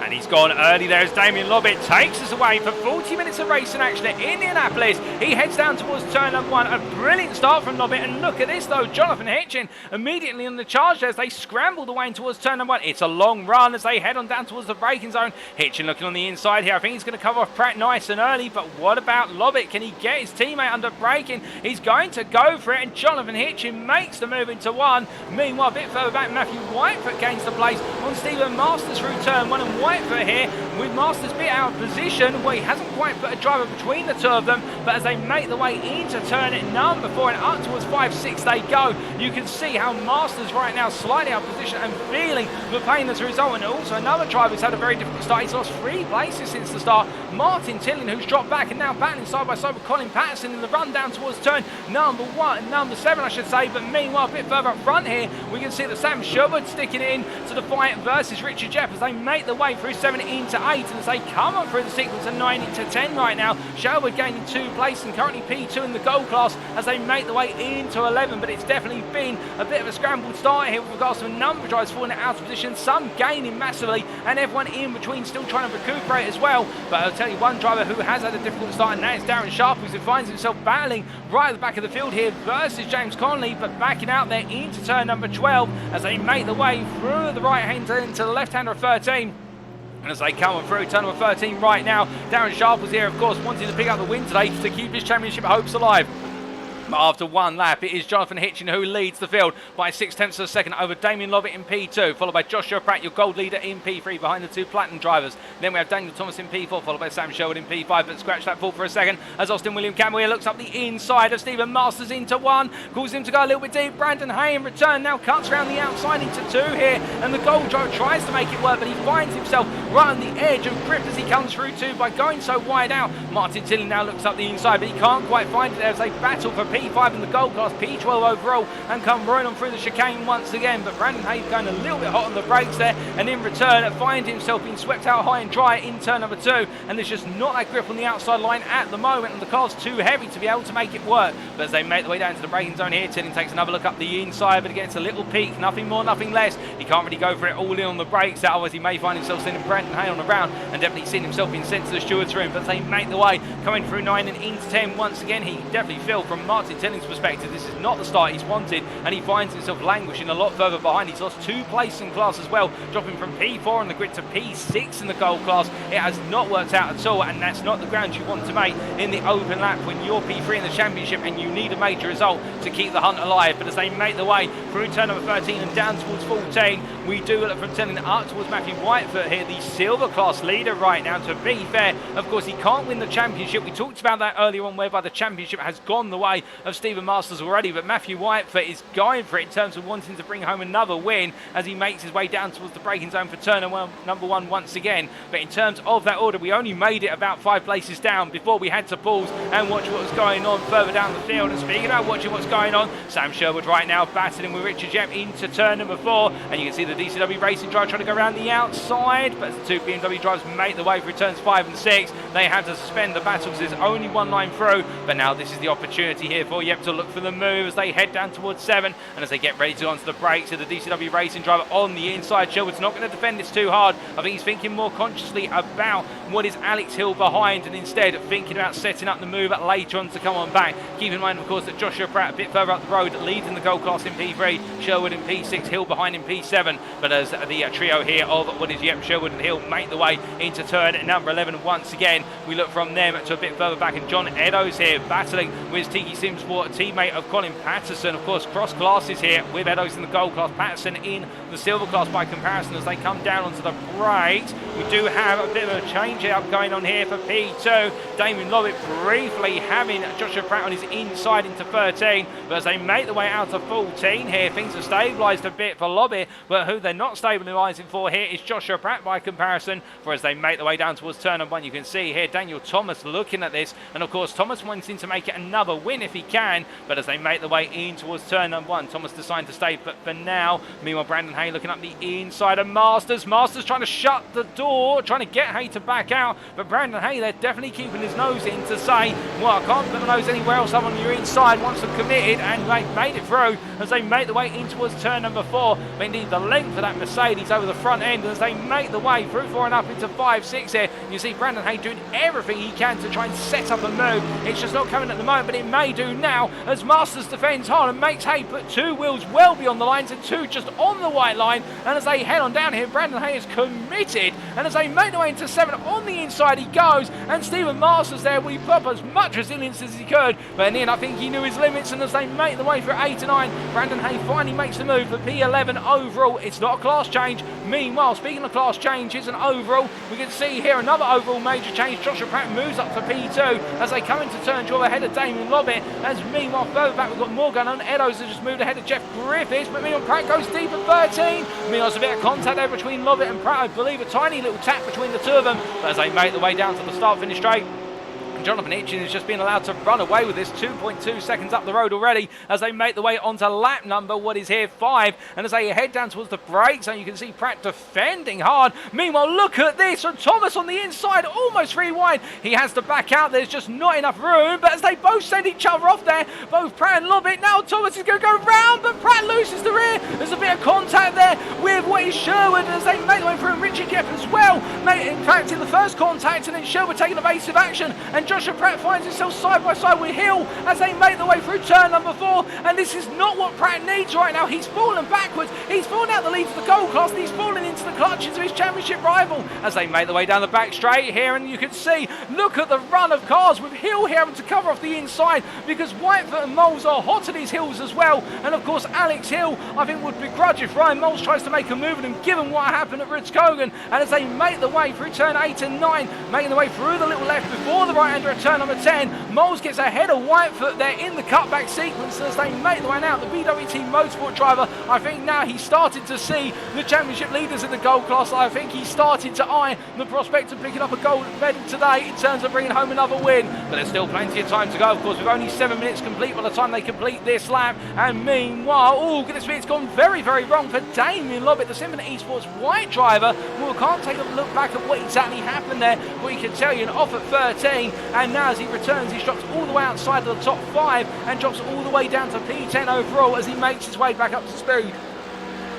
And he's gone early there as Damien Lobbett takes us away for 40 minutes of racing action at Indianapolis. He heads down towards turn number 1. A brilliant start from Lobbett. And look at this though, Jonathan Hitchen immediately on the charge there as they scramble the way in towards turn number 1. It's a long run as they head on down towards the braking zone. Hitchen looking on the inside here. I think he's going to cover off Pratt nice and early. But what about Lobbett? Can he get his teammate under braking? He's going to go for it, and Jonathan Hitchen makes the move into 1. Meanwhile, a bit further back, Matthew Whitefoot gains the place on Stephen Masters through turn 1, and Whitefoot here with Masters bit out of position. Well, he hasn't quite put a driver between the two of them, but as they make their way into turn number 4 and up towards 5-6 they go, you can see how Masters right now slightly out of position and feeling the pain as a result. And also another driver who's had a very difficult start. He's lost 3 places since the start, Martin Tillin, who's dropped back and now battling side by side with Colin Patterson in the run down towards turn number 7 I should say. But meanwhile, a bit further up front here, we can see that Sam Sherwood sticking in to the fight versus Richard Jeff as they make their way through 7 into 8, and as they come on through the sequence of 9 into 10 right now. Sherwood gaining 2 places and currently P2 in the gold class as they make their way into 11. But it's definitely been a bit of a scrambled start here with regards to a number of drivers falling out of position, some gaining massively, and everyone in between still trying to recuperate as well. But I'll tell you one driver who has had a difficult start, and that is Darren Sharp, who finds himself battling right at the back of the field here versus James Conley, but backing out there into turn number 12 as they make their way through the right hand into the left hander of 13. And as they come on through turn number 13 right now, Darren Sharp was here, of course, wanting to pick up the win today to keep his championship hopes alive. After one lap, it is Jonathan Hitchen who leads the field by 0.6 of a second over Damien Lobbett in P2, followed by Joshua Pratt, your gold leader, in P3 behind the 2 platinum drivers. Then we have Daniel Thomas in P4, followed by Sam Sherwood in P5, but scratch that fall for a second as Austin William Campbell here looks up the inside of Stephen Masters into 1, calls him to go a little bit deep. Brandon Hay in return now cuts around the outside into 2 here, and the gold driver tries to make it work, but he finds himself right on the edge and gripped as he comes through 2 by going so wide out. Martin Tilley now looks up the inside, but he can't quite find it there as they battle for P5 in the gold class, P12 overall, and come rolling on through the chicane once again. But Brandon Hayes going a little bit hot on the brakes there, and in return find himself being swept out high and dry in turn number 2, and there's just not that grip on the outside line at the moment, and the car's too heavy to be able to make it work. But as they make their way down to the braking zone here, Tilling takes another look up the inside, but again it's a little peak, nothing more, nothing less. He can't really go for it all in on the brakes, otherwise he may find himself sending Brandon Hay on the round, and definitely seen himself being sent to the steward's room. But as they make the way coming through 9 and into 10 once again, he definitely fell from Martin Martin Tilling's perspective, this is not the start he's wanted, and he finds himself languishing a lot further behind. He's lost 2 places in class as well, dropping from P4 on the grid to P6 in the gold class. It has not worked out at all, and that's not the ground you want to make in the open lap when you're P3 in the championship and you need a major result to keep the hunt alive. But as they make the way through turn number 13 and down towards 14, we do look from Tilling up towards Matthew Whitefoot here, the silver class leader right now. To be fair, of course, he can't win the championship. We talked about that earlier on, whereby the championship has gone the way of Stephen Masters already, but Matthew Whitefoot is going for it in terms of wanting to bring home another win as he makes his way down towards the braking zone for turn number 1 once again. But in terms of that order, we only made it about 5 places down before we had to pause and watch what was going on further down the field. And speaking about watching what's going on, Sam Sherwood right now battling with Richard Jep into turn number 4, and you can see the DCW Racing driver trying to go around the outside, but as the 2 BMW drivers make the way through turns 5 and 6, they have to suspend the battle because there's only 1 line through. But now this is the opportunity here for Jep to look for the move as they head down towards 7, and as they get ready to go onto the brakes, so the DCW Racing driver on the inside. Sherwood's not going to defend this too hard. I think he's thinking more consciously about what is Alex Hill behind, and instead thinking about setting up the move later on to come on back. Keep in mind, of course, that Joshua Pratt a bit further up the road leads in the gold class in P3, Sherwood in P6, Hill behind in P7. But as the trio here of what is Yep, Sherwood and Hill make the way into turn number 11 once again, we look from them to a bit further back, and John Eddowes here battling with Tiki Simsport, a teammate of Colin Patterson. Of course, cross classes here with Eddowes in the gold class, Patterson in the silver class by comparison. As they come down onto the brakes, we do have a bit of a change up going on here for P2. Damien Lovitt briefly having Joshua Pratt on his inside into 13, but as they make the way out to 14 here, things have stabilised a bit for Lovitt, but who they're not stabilising for here is Joshua Pratt by comparison. For as they make the way down towards turn number 1, you can see here Daniel Thomas looking at this, and of course Thomas wanting to make it another win if he can, but as they make the way in towards turn number 1, Thomas deciding to stay but for now. Meanwhile, Brandon Hay looking up the inside of Masters trying to shut the door, trying to get Hay to back out, but Brandon Hay, they're definitely keeping his nose in to say, well, I can't put my nose anywhere else, I'm on your inside once they've committed, and they made it through as they make the way in towards turn number 4. But indeed, the length of that Mercedes over the front end as they make the way through 4 and up into 5, 6 here. You see Brandon Hay doing everything he can to try and set up a move. It's just not coming at the moment, but it may do now as Masters defends hard and makes Hay put 2 wheels well beyond the lines and 2 just on the white line. And as they head on down here, Brandon Hay is committed, and as they make the way into 7, on the inside he goes, and Stephen Masters there, we put up as much resilience as he could, but in the end I think he knew his limits, and as they make the way for 8 and 9, Brandon Hay finally makes the move for P11 overall. It's not a class change. Meanwhile, speaking of class changes and overall, we can see here another overall major change. Joshua Pratt moves up to P2 as they come into turn 12 ahead of Damien Lovitt, as meanwhile further back we've got Morgan and Eddowes has just moved ahead of Jeff Griffiths, but meanwhile Pratt goes deep at 13. Meanwhile there's a bit of contact there between Lovitt and Pratt, I believe a tiny little tap between the 2 of them, but as they make the way down to the start-finish straight, Jonathan Hitchen is just being allowed to run away with this, 2.2 seconds up the road already as they make the way onto lap number, what is here, 5, and as they head down towards the brakes, and you can see Pratt defending hard. Meanwhile, look at this, and Thomas on the inside, almost 3 wide. He has to back out, there's just not enough room, but as they both send each other off there, both Pratt and Lovitt, now Thomas is going to go round, but Pratt loses the rear. There's a bit of contact there with what is Sherwood as they make the way through Richard Jeff as well. In fact, in the first contact, and then Sherwood taking evasive action, and Joshua Pratt finds himself side by side with Hill as they make the way through turn number 4, and this is not what Pratt needs right now. He's fallen backwards, he's fallen out the lead of the gold class, and he's fallen into the clutches of his championship rival as they make the way down the back straight here, and you can see, look at the run of cars with Hill here having to cover off the inside because Whitefoot and Moles are hot at his heels as well, and of course Alex Hill I think would begrudge if Ryan Moles tries to make a move at him given what happened at Rudskogen. And as they make the way through turn 8 and 9, making the way through the little left before the right hander at turn number 10, Moles gets ahead of Whitefoot there in the cutback sequence as they make the way out. The BWT Motorsport driver, I think now he's started to see the championship leaders in the gold class. I think he's started to eye the prospect of picking up a gold medal today in terms of bringing home another win, but there's still plenty of time to go. Of course, we've only 7 minutes complete by the time they complete this lap, and meanwhile, oh goodness me, it's gone very, very wrong for Damien Lovitt, the Symphony Esports white driver. Well, we can't take a look back at what exactly happened there, but we can tell you, an off at 13, and now as he returns, he drops all the way outside of the top 5 and drops all the way down to P10 overall as he makes his way back up to speed.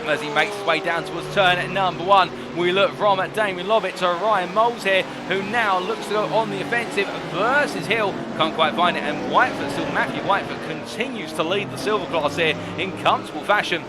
as he makes his way down towards turn number 1. We look from Damien Lobbett to Ryan Moles here, who now looks to go on the offensive versus Hill. Can't quite find it, and Whitefoot, still Matthew Whitefoot, continues to lead the silver class here in comfortable fashion,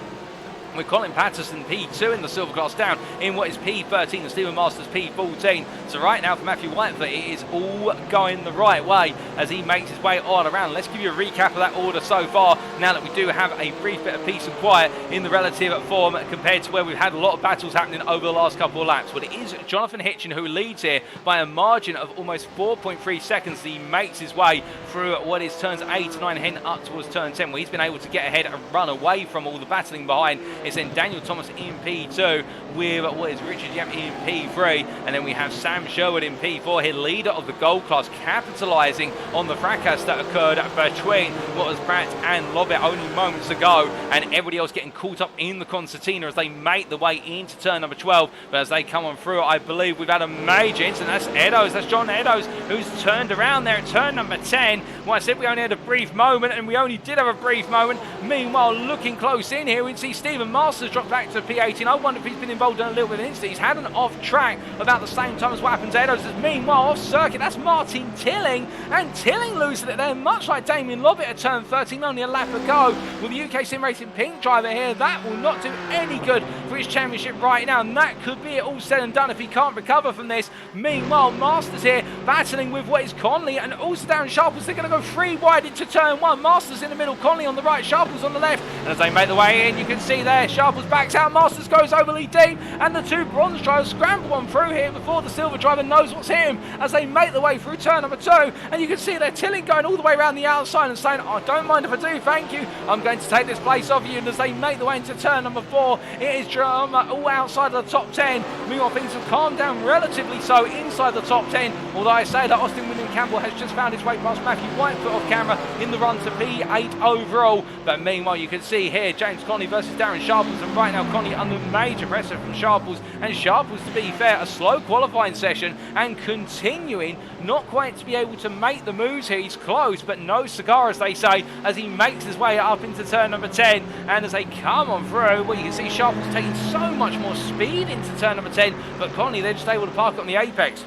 with Colin Patterson P2 in the silver class down in what is P13 and Stephen Masters P14. So right now for Matthew Whitefoot, it is all going the right way as he makes his way on around. Let's give you a recap of that order so far, now that we do have a brief bit of peace and quiet in the relative form compared to where we've had a lot of battles happening over the last couple of laps. But it is Jonathan Hitchen who leads here by a margin of almost 4.3 seconds. He makes his way through what is turns 8 to 9, heading up towards turn 10, where he's been able to get ahead and run away from all the battling behind. It's then Daniel Thomas in P2 with what is Richard Yam in P3, and then we have Sam Sherwood in P4 here, leader of the gold class, capitalising on the fracas that occurred between what was Pratt and Lobbett only moments ago, and everybody else getting caught up in the concertina as they make the way into turn number 12. But as they come on through, I believe we've had a major incident. That's Eddowes, that's John Eddowes, who's turned around there at turn number 10. Well, I said we only had a brief moment, and we only did have a brief moment. Meanwhile, looking close in here, we can see Stephen Masters drop back to P18. I wonder if he's been involved in a little bit of an incident. He's had an off track about the same time as what happened to Eddowes. Meanwhile, off circuit, that's Martin Tilling, and Tilling loses it there, much like Damien Lobbett at turn 13, only a lap ago. With the UKSimRacing pink driver here, that will not do any good for his championship right now, and that could be it all said and done if he can't recover from this. Meanwhile, Masters here battling with what is Conley, and also Darren Sharples. They're going to go 3 wide into turn 1. Masters in the middle, Conley on the right, Sharples on the left, and as they make the way in, you can see there Sharples backs out, Masters goes overly deep, and the 2 bronze drivers scramble on through here before the silver driver knows what's hit him as they make the way through turn number 2. And you can see there Tilling going all the way around the outside and saying, "I don't mind if I do, thank you, I'm going to take this place off you." And as they make the way into turn number 4, it is drama all outside of the top 10. Meanwhile, things have calmed down relatively so inside the top 10, although I say that Austin William Campbell has just found his way past Matthew Whitefoot off camera in the run to P8 overall. But meanwhile, you can see here James Conley versus Darren Sharples, and right now Conley under major pressure from Sharples, and Sharples, to be fair, a slow qualifying session and continuing not quite to be able to make the moves here. He's close, but no cigar, as they say, as he makes his way up into turn number 10. And as they come on through, well, you can see Sharples taking so much more speed into turn number 10, but Conley, they're just able to park on the apex.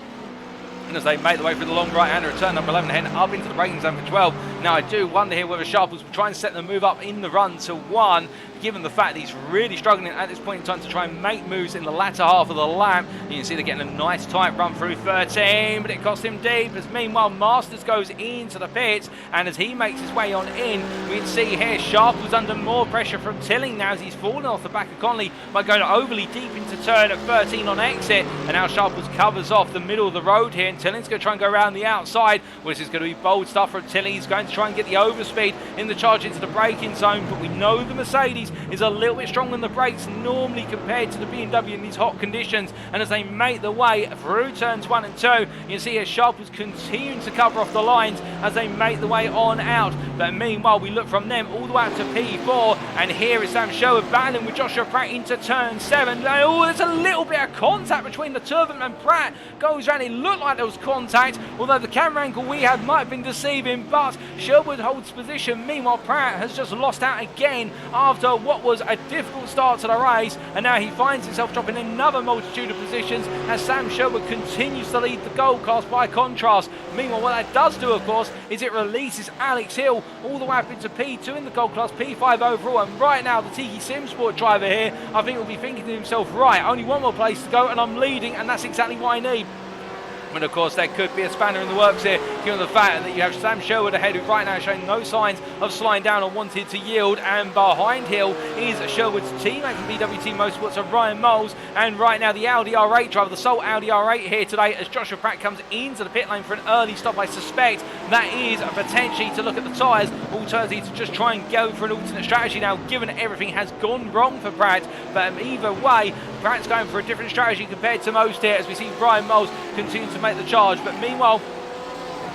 And as they make the way through the long right-hander at turn number 11, heading up into the braking zone for 12. Now, I do wonder here whether Sharples will try and set the move up in the run to 1, given the fact that he's really struggling at this point in time to try and make moves in the latter half of the lap. You can see they're getting a nice tight run through 13, but it cost him deep, as meanwhile Masters goes into the pits, and as he makes his way on in, we can see here Sharples under more pressure from Tilling now as he's fallen off the back of Conley by going overly deep into turn at 13 on exit, and now Sharples covers off the middle of the road here, and Tilling's going to try and go around the outside. Well, this is going to be bold stuff from Tilling. He's going to try and get the overspeed in the charge into the braking zone, but we know the Mercedes is a little bit stronger than the brakes normally compared to the BMW in these hot conditions. And as they make the way through turns 1 and 2, you can see here Sharples continuing to cover off the lines as they make the way on out. But meanwhile, we look from them all the way up to P4, and here is Sam Sherwood battling with Joshua Pratt into turn 7. Oh, there's a little bit of contact between the two of them, and Pratt goes around. It looked like there was contact, although the camera angle we had might have been deceiving, but Sherwood holds position. Meanwhile, Pratt has just lost out again after what was a difficult start to the race, and now he finds himself dropping another multitude of positions as Sam Sherwood continues to lead the gold class by contrast. Meanwhile, what that does do, of course, is it releases Alex Hill all the way up into P2 in the gold class, P5 overall, and right now the Tiki Sim Sport driver here, I think, will be thinking to himself, right, only one more place to go and I'm leading, and that's exactly what I need. And of course, there could be a spanner in the works here, given the fact that you have Sam Sherwood ahead, who right now is showing no signs of slowing down or wanting to yield. And behind Hill is Sherwood's teammate from BW Team Motorsports, Ryan Moles. And right now, the Audi R8 driver, the sole Audi R8 here today, as Joshua Pratt comes into the pit lane for an early stop. I suspect that is potentially to look at the tyres, alternatively to just try and go for an alternate strategy now, given everything has gone wrong for Pratt. But either way, Pratt's going for a different strategy compared to most here, as we see Ryan Moles continue to make the charge. But meanwhile,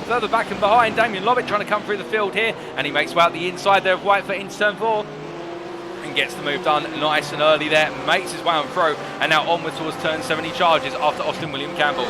further back and behind, Damien Lobbett trying to come through the field here, and he makes way out the inside there of Whitefoot into turn 4 and gets the move done nice and early there, makes his way on through, and now onward towards turn 7 he charges after Austin William Campbell.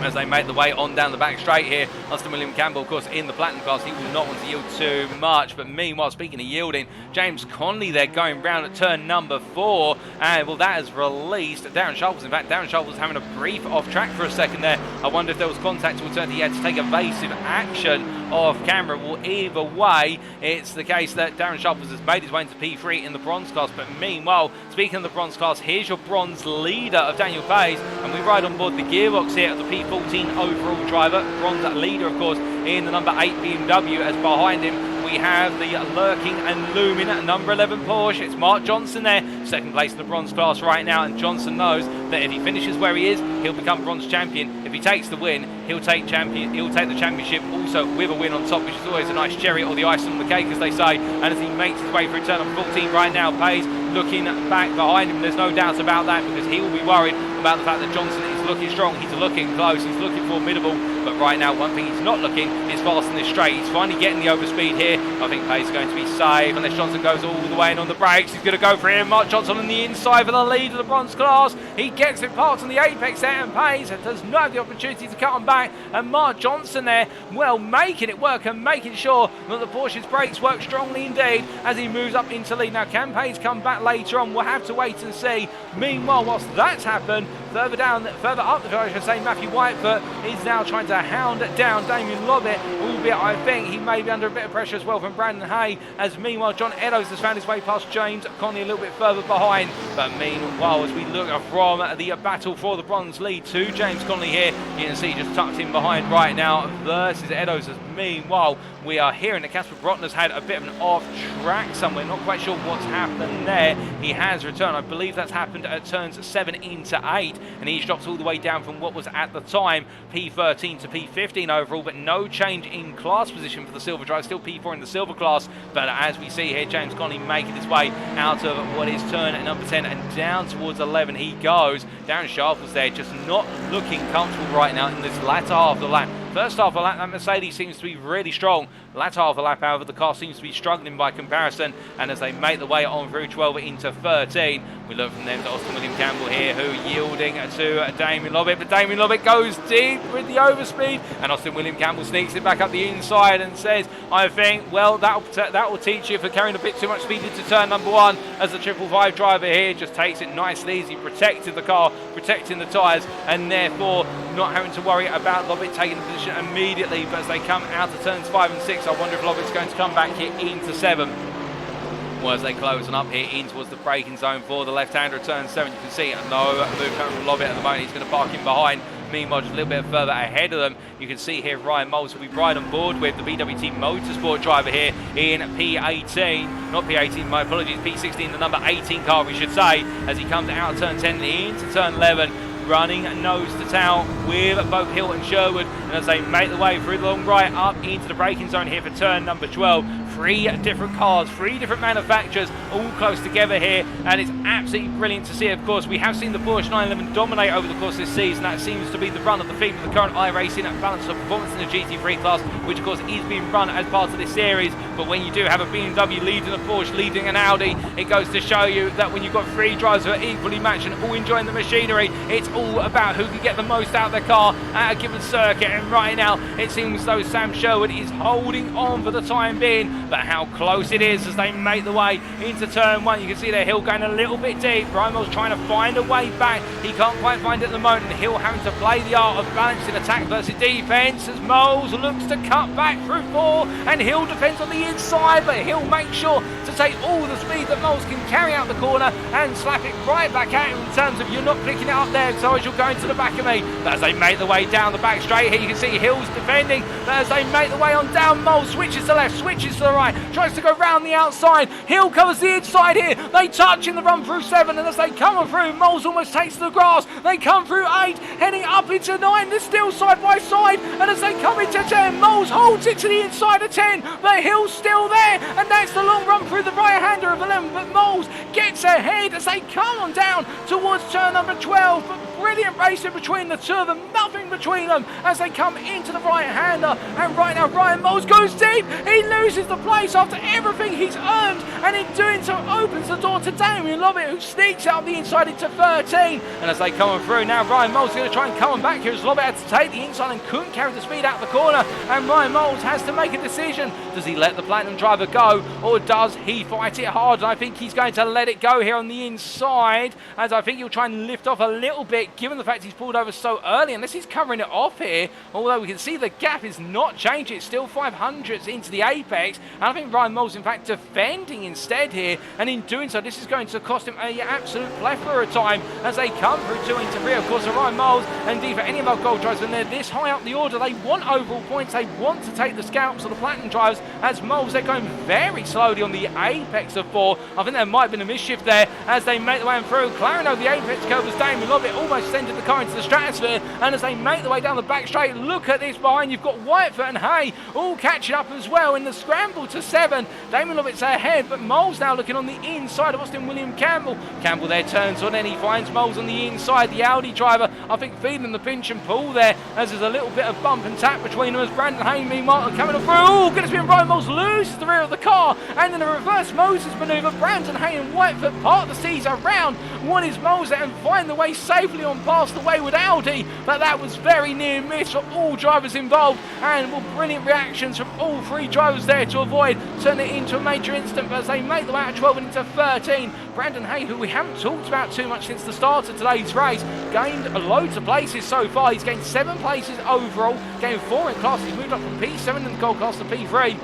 as they make the way on down the back straight here. Austin William Campbell, of course, in the platinum class, he will not want to yield too much. But meanwhile, speaking of yielding, James Conley there going round at turn number 4. And, well, that has released Darren Sharples. In fact, Darren Sharples having a brief off track for a second there. I wonder if there was contact to return. He had to take evasive action off camera. Well, either way, it's the case that Darren Sharples has made his way into P3 in the bronze class. But meanwhile, speaking of the bronze class, here's your bronze leader of Daniel Page. And we ride on board the gearbox here of the P14 overall driver. Bronze leader, of course, in the number 8 BMW, as behind him we have the lurking and looming number 11 Porsche. It's Mark Johnson there, second place in the bronze class right now, and Johnson knows that if he finishes where he is, he'll become bronze champion. If he takes the win, he'll take the championship also with a win on top, which is always a nice cherry or the icing on the cake, as they say. And as he makes his way through turn number 14 right now, Page looking back behind him. There's no doubt about that, because he will be worried about the fact that Johnson is looking strong, he's looking close, he's looking formidable. But right now, one thing he's not looking is fast in this straight. He's finally getting the overspeed here. I think Page is going to be safe unless Johnson goes all the way in on the brakes. He's going to go for him. Mark Johnson on the inside for the lead of the bronze class. He gets it parked on the apex there, and Page does not have the opportunity to cut him back. And Mark Johnson there, well, making it work and making sure that the Porsche's brakes work strongly indeed as he moves up into lead. Now, can Page come back later on? We'll have to wait and see. Meanwhile, whilst that's happened, further up the field, I should say, Matthew Whitefoot is now trying to hound down Damien Lobbett, albeit I think he may be under a bit of pressure as well from Brandon Hay, as meanwhile John Eddowes has found his way past James Conley a little bit further behind. But meanwhile, as we look from the battle for the bronze lead to James Conley here, you can see just tucked in behind right now versus Eddowes. As meanwhile, we are hearing that Casper Brotner's had a bit of an off track somewhere, not quite sure what's happened there. He has returned, I believe that's happened at turns 7 into 8, and he's dropped all the way down from what was at the time P13 to P15 overall, but no change in class position for the silver drive, still P4 in the silver class. But as we see here, James Conley making his way out of what is turn number 10 and down towards 11 he goes. Darren Sharples there just not looking comfortable right now in this latter half of the lap. First half of the lap, that Mercedes seems to be really strong. Latter half of the lap, however, the car seems to be struggling by comparison. And as they make the way on through 12 into 13, we look from them to Austin William Campbell here, who yielding to Damien Lobbett. But Damien Lobbett goes deep with the overspeed, and Austin William Campbell sneaks it back up the inside and says, I think, well, that will teach you for carrying a bit too much speed into turn number 1, as the 555 driver here just takes it nice and easy, protecting the car, protecting the tyres, and therefore not having to worry about Lobbett taking the position immediately. But as they come out of turns 5 and 6, I wonder if Lobbett's going to come back here into 7. Well, as they close on up here in towards the braking zone for the left-hander at turn 7, you can see no move coming from Lobbett at the moment. He's going to park in behind. Meanwhile, just a little bit further ahead of them, you can see here Ryan Moles will be right on board with the BWT Motorsport driver here in P18. Not P18, my apologies, P16, the number 18 car, we should say, as he comes out of turn 10 into turn 11. Running nose to tail with both Hill and Sherwood, and as they make the way through the long right up into the braking zone here for turn number 12. 3 different cars, 3 different manufacturers, all close together here, and it's absolutely brilliant to see. Of course, we have seen the Porsche 911 dominate over the course of this season. That seems to be the run of the theme of the current iRacing balance of performance in the GT3 class, which of course is being run as part of this series. But when you do have a BMW leading a Porsche, leading an Audi, it goes to show you that when you've got 3 drivers who are equally matched and all enjoying the machinery, it's all about who can get the most out of their car at a given circuit. And right now, it seems as though Sam Sherwood is holding on for the time being. But how close it is as they make the way into turn 1. You can see their Hill going a little bit deep. Rimo's trying to find a way back. He can't quite find it at the moment. Hill having to play the art of balancing attack versus defence as Moles looks to cut back through 4, and Hill defends on the inside, but Hill makes sure to take all the speed that Moles can carry out the corner and slap it right back at him in terms of you're not picking it up there, so as you're going to the back of me. But as they make the way down the back straight here, you can see Hill's defending, but as they make the way on down, Moles switches to the left, switches to the right, tries to go round the outside. Hill covers the inside here. They touch in the run through 7, and as they come through, Moles almost takes the grass. They come through 8, heading up into 9. They're still side by side, and as they come into 10, Moles holds it to the inside of 10, but Hill's still there, and that's the long run through the right-hander of 11. But Moles gets ahead as they come on down towards turn number 12. But brilliant racing between the two of them, nothing between them as they come into the right-hander. And right now, Ryan Moles goes deep. He loses the place after everything he's earned, and in doing so opens the door to Damien Lovett, who sneaks out the inside into 13. And as they come on through, now Ryan Moles is going to try and come on back here as Lovett had to take the inside and couldn't carry the speed out the corner, and Ryan Moles has to make a decision. Does he let the Platinum driver go, or does he fight it hard? And I think he's going to let it go here on the inside, as I think he'll try and lift off a little bit, given the fact he's pulled over so early, unless he's covering it off here, although we can see the gap is not changing. It's still 500ths into the apex, and I think Ryan Moles in fact defending instead here, and in doing so this is going to cost him an absolute plethora of time as they come through 2 into 3. Of course, for Ryan Moles, and indeed for any of our gold drivers, when they're this high up the order, they want overall points, they want to take the scalps of the Platinum drivers. As Moles, they're going very slowly on the apex of 4. I think there might have been a mischief there as they make the way through. Claring over the apex curve as Damien Lovett almost sending the car into the stratosphere, and as they make the way down the back straight, look at this behind. You've got Whitefoot and Hay all catching up as well in the scramble to 7. Damien Lovett's ahead, but Moles now looking on the inside of Austin William Campbell. Campbell there turns on, and he finds Moles on the inside. The Audi driver, I think, feeling the pinch and pull there, as there's a little bit of bump and tap between them as Brandon Hay meanwhile coming through. Oh, goodness me, and Ryan Moles loses the rear of the car, and in a reverse Moses manoeuvre, Brandon Hay and Whitefoot part the seas around. One is Moles and find the way safely on past the wayward Audi, but that was very near miss for all drivers involved, and brilliant reactions from all 3 drivers there to avoid turning it into a major incident. But as they make the way out of 12 and into 13, Brandon Hay, who we haven't talked about too much since the start of today's race, gained loads of places so far. He's gained 7 places overall, gained 4 in class. He's moved up from P7 in the gold class to P3.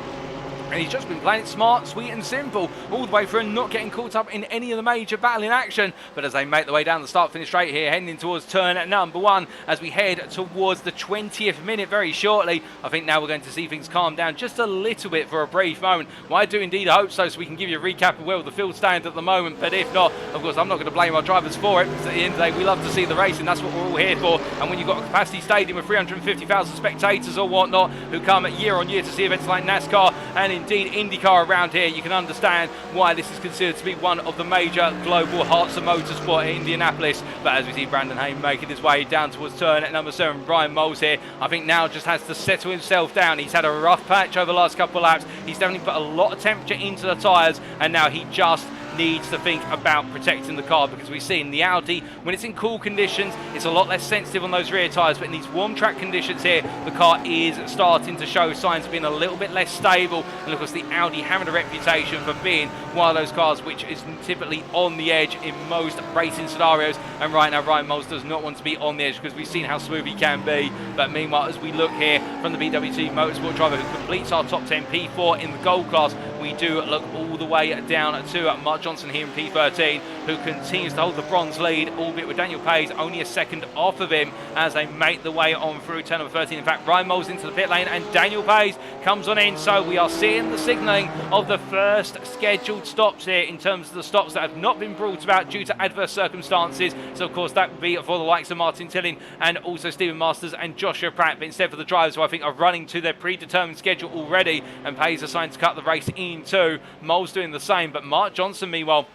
And he's just been playing it smart, sweet and simple all the way through and not getting caught up in any of the major battling action. But as they make the way down the start-finish straight here, heading towards turn number 1, as we head towards the 20th minute very shortly, I think now we're going to see things calm down just a little bit for a brief moment. Well, I do indeed hope so we can give you a recap of where the field stands at the moment. But if not, of course, I'm not going to blame our drivers for it, because at the end of the day, we love to see the racing. That's what we're all here for. And when you've got a capacity stadium of 350,000 spectators or whatnot who come year on year to see events like NASCAR and indeed IndyCar around here, you can understand why this is considered to be one of the major global hearts of motorsport in Indianapolis. But as we see Brandon Hay making his way down towards turn at number 7, Ryan Moles here, I think now just has to settle himself down. He's had a rough patch over the last couple of laps. He's definitely put a lot of temperature into the tyres, and now he just needs to think about protecting the car, because we've seen the Audi, when it's in cool conditions, it's a lot less sensitive on those rear tyres, but in these warm track conditions here, the car is starting to show signs of being a little bit less stable. And of course, the Audi having a reputation for being one of those cars which is typically on the edge in most racing scenarios, and right now Ryan Moles does not want to be on the edge, because we've seen how smooth he can be. But meanwhile, as we look here from the BWT Motorsport driver who completes our top 10 P4 in the gold class, we do look all the way down to Mark Johnson here in P13, who continues to hold the bronze lead, albeit with Daniel Page only a second off of him as they make the way on through turn number 13. In fact, Ryan Moles into the pit lane and Daniel Page comes on in, so we are seeing the signalling of the first scheduled stops here in terms of the stops that have not been brought about due to adverse circumstances. So of course that would be for the likes of Martin Tilling and also Stephen Masters and Joshua Pratt, but instead for the drivers who I think are running to their predetermined schedule already, and Page assigned to cut the race in two. Moles doing the same, but Mark Johnson meanwhile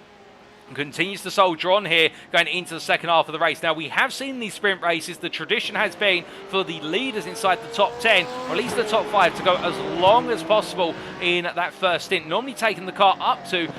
continues to soldier on here going into the second half of the race. Now, we have seen these sprint races, the tradition has been for the leaders inside the top 10, or at least the top 5, to go as long as possible in that first stint, normally taking the car up to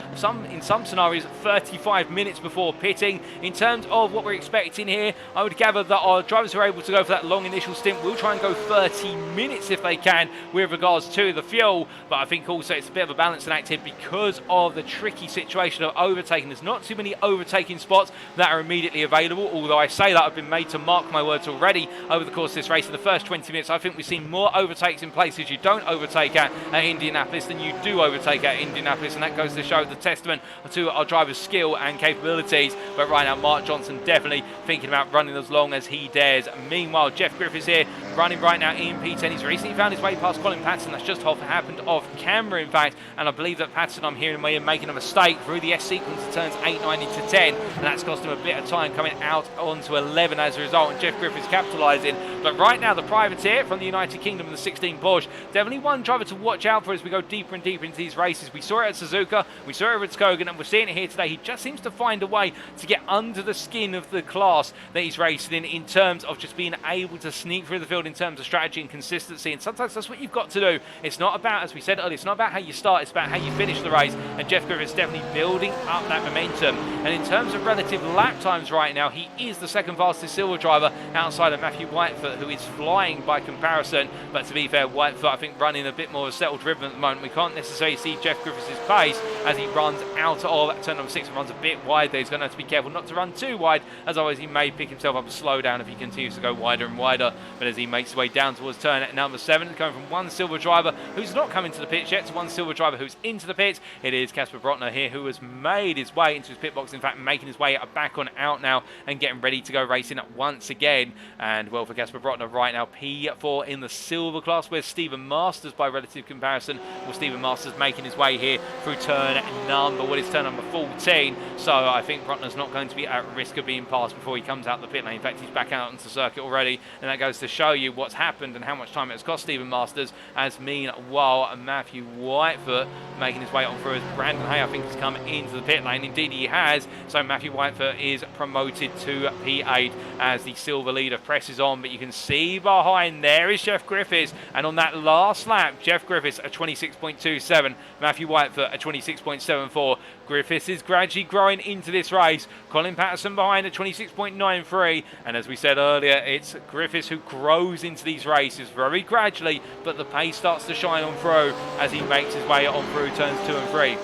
in some scenarios 35 minutes before pitting. In terms of what we're expecting here, I would gather that our drivers who are able to go for that long initial stint will try and go 30 minutes if they can with regards to the fuel. But I think also it's a bit of a balancing act here because of the tricky situation of overtaking. There's not too many overtaking spots that are immediately available, although I say that I've been made to mark my words already over the course of this race. In the first 20 minutes, I think we've seen more overtakes in places you don't overtake at Indianapolis than you do overtake at Indianapolis, and that goes to show the testament to our driver's skill and capabilities. But right now, Mark Johnson definitely thinking about running as long as he dares. Meanwhile, Jeff Griffiths here running right now in P10. He's recently found his way past Colin Patterson. That's just happened off camera, in fact, and I believe that Patterson, I'm hearing him making a mistake through the S sequence of turns 8, 9 into 10, and that's cost him a bit of time coming out onto 11 as a result, and Jeff Griffiths capitalising. But right now, the privateer from the United Kingdom, the 16 Porsche, definitely one driver to watch out for as we go deeper and deeper into these races. We saw it at Suzuka, we saw it at Rudskogen, and we're seeing it here today. He just seems to find a way to get under the skin of the class that he's racing in terms of just being able to sneak through the field field in terms of strategy and consistency, and sometimes that's what you've got to do. It's not about, as we said earlier, it's not about how you start, it's about how you finish the race, and Jeff Griffiths definitely building up that momentum. And in terms of relative lap times right now, he is the second fastest silver driver outside of Matthew Whitefoot, who is flying by comparison. But to be fair, Whitefoot, I think, running a bit more of a settled rhythm at the moment. We can't necessarily see Jeff Griffiths' pace as he runs out of turn number 6 and runs a bit wide there. He's going to have to be careful not to run too wide, as otherwise he may pick himself up a slowdown if he continues to go wider and wider. But as he makes his way down towards turn at number 7, going from one silver driver who's not coming to the pits yet to one silver driver who's into the pits, it is Casper Brotner here, who has made his way into his pit box, in fact making his way back on out now and getting ready to go racing once again. And well, for Casper Brotner right now, P4 in the silver class, where Stephen Masters, by relative comparison, well, Stephen Masters making his way here through turn number 14. So I think Brotner's not going to be at risk of being passed before he comes out the pit lane. In fact, he's back out onto the circuit already, and that goes to show you what's happened and how much time it has cost Stephen Masters. As meanwhile, Matthew Whitefoot making his way on through, as Brandon Hay, I think, has come into the pit lane. Indeed he has. So Matthew Whitefoot is promoted to P8 as the silver leader presses on. But you can see behind there is Jeff Griffiths, and on that last lap, Jeff Griffiths at 26.27, Matthew Whitefoot at 26.74. Griffiths is gradually growing into this race. Colin Patterson behind at 26.93, and as we said earlier, it's Griffiths who grows into these races very gradually, but the pace starts to shine on through as he makes his way on through turns 2 and 3.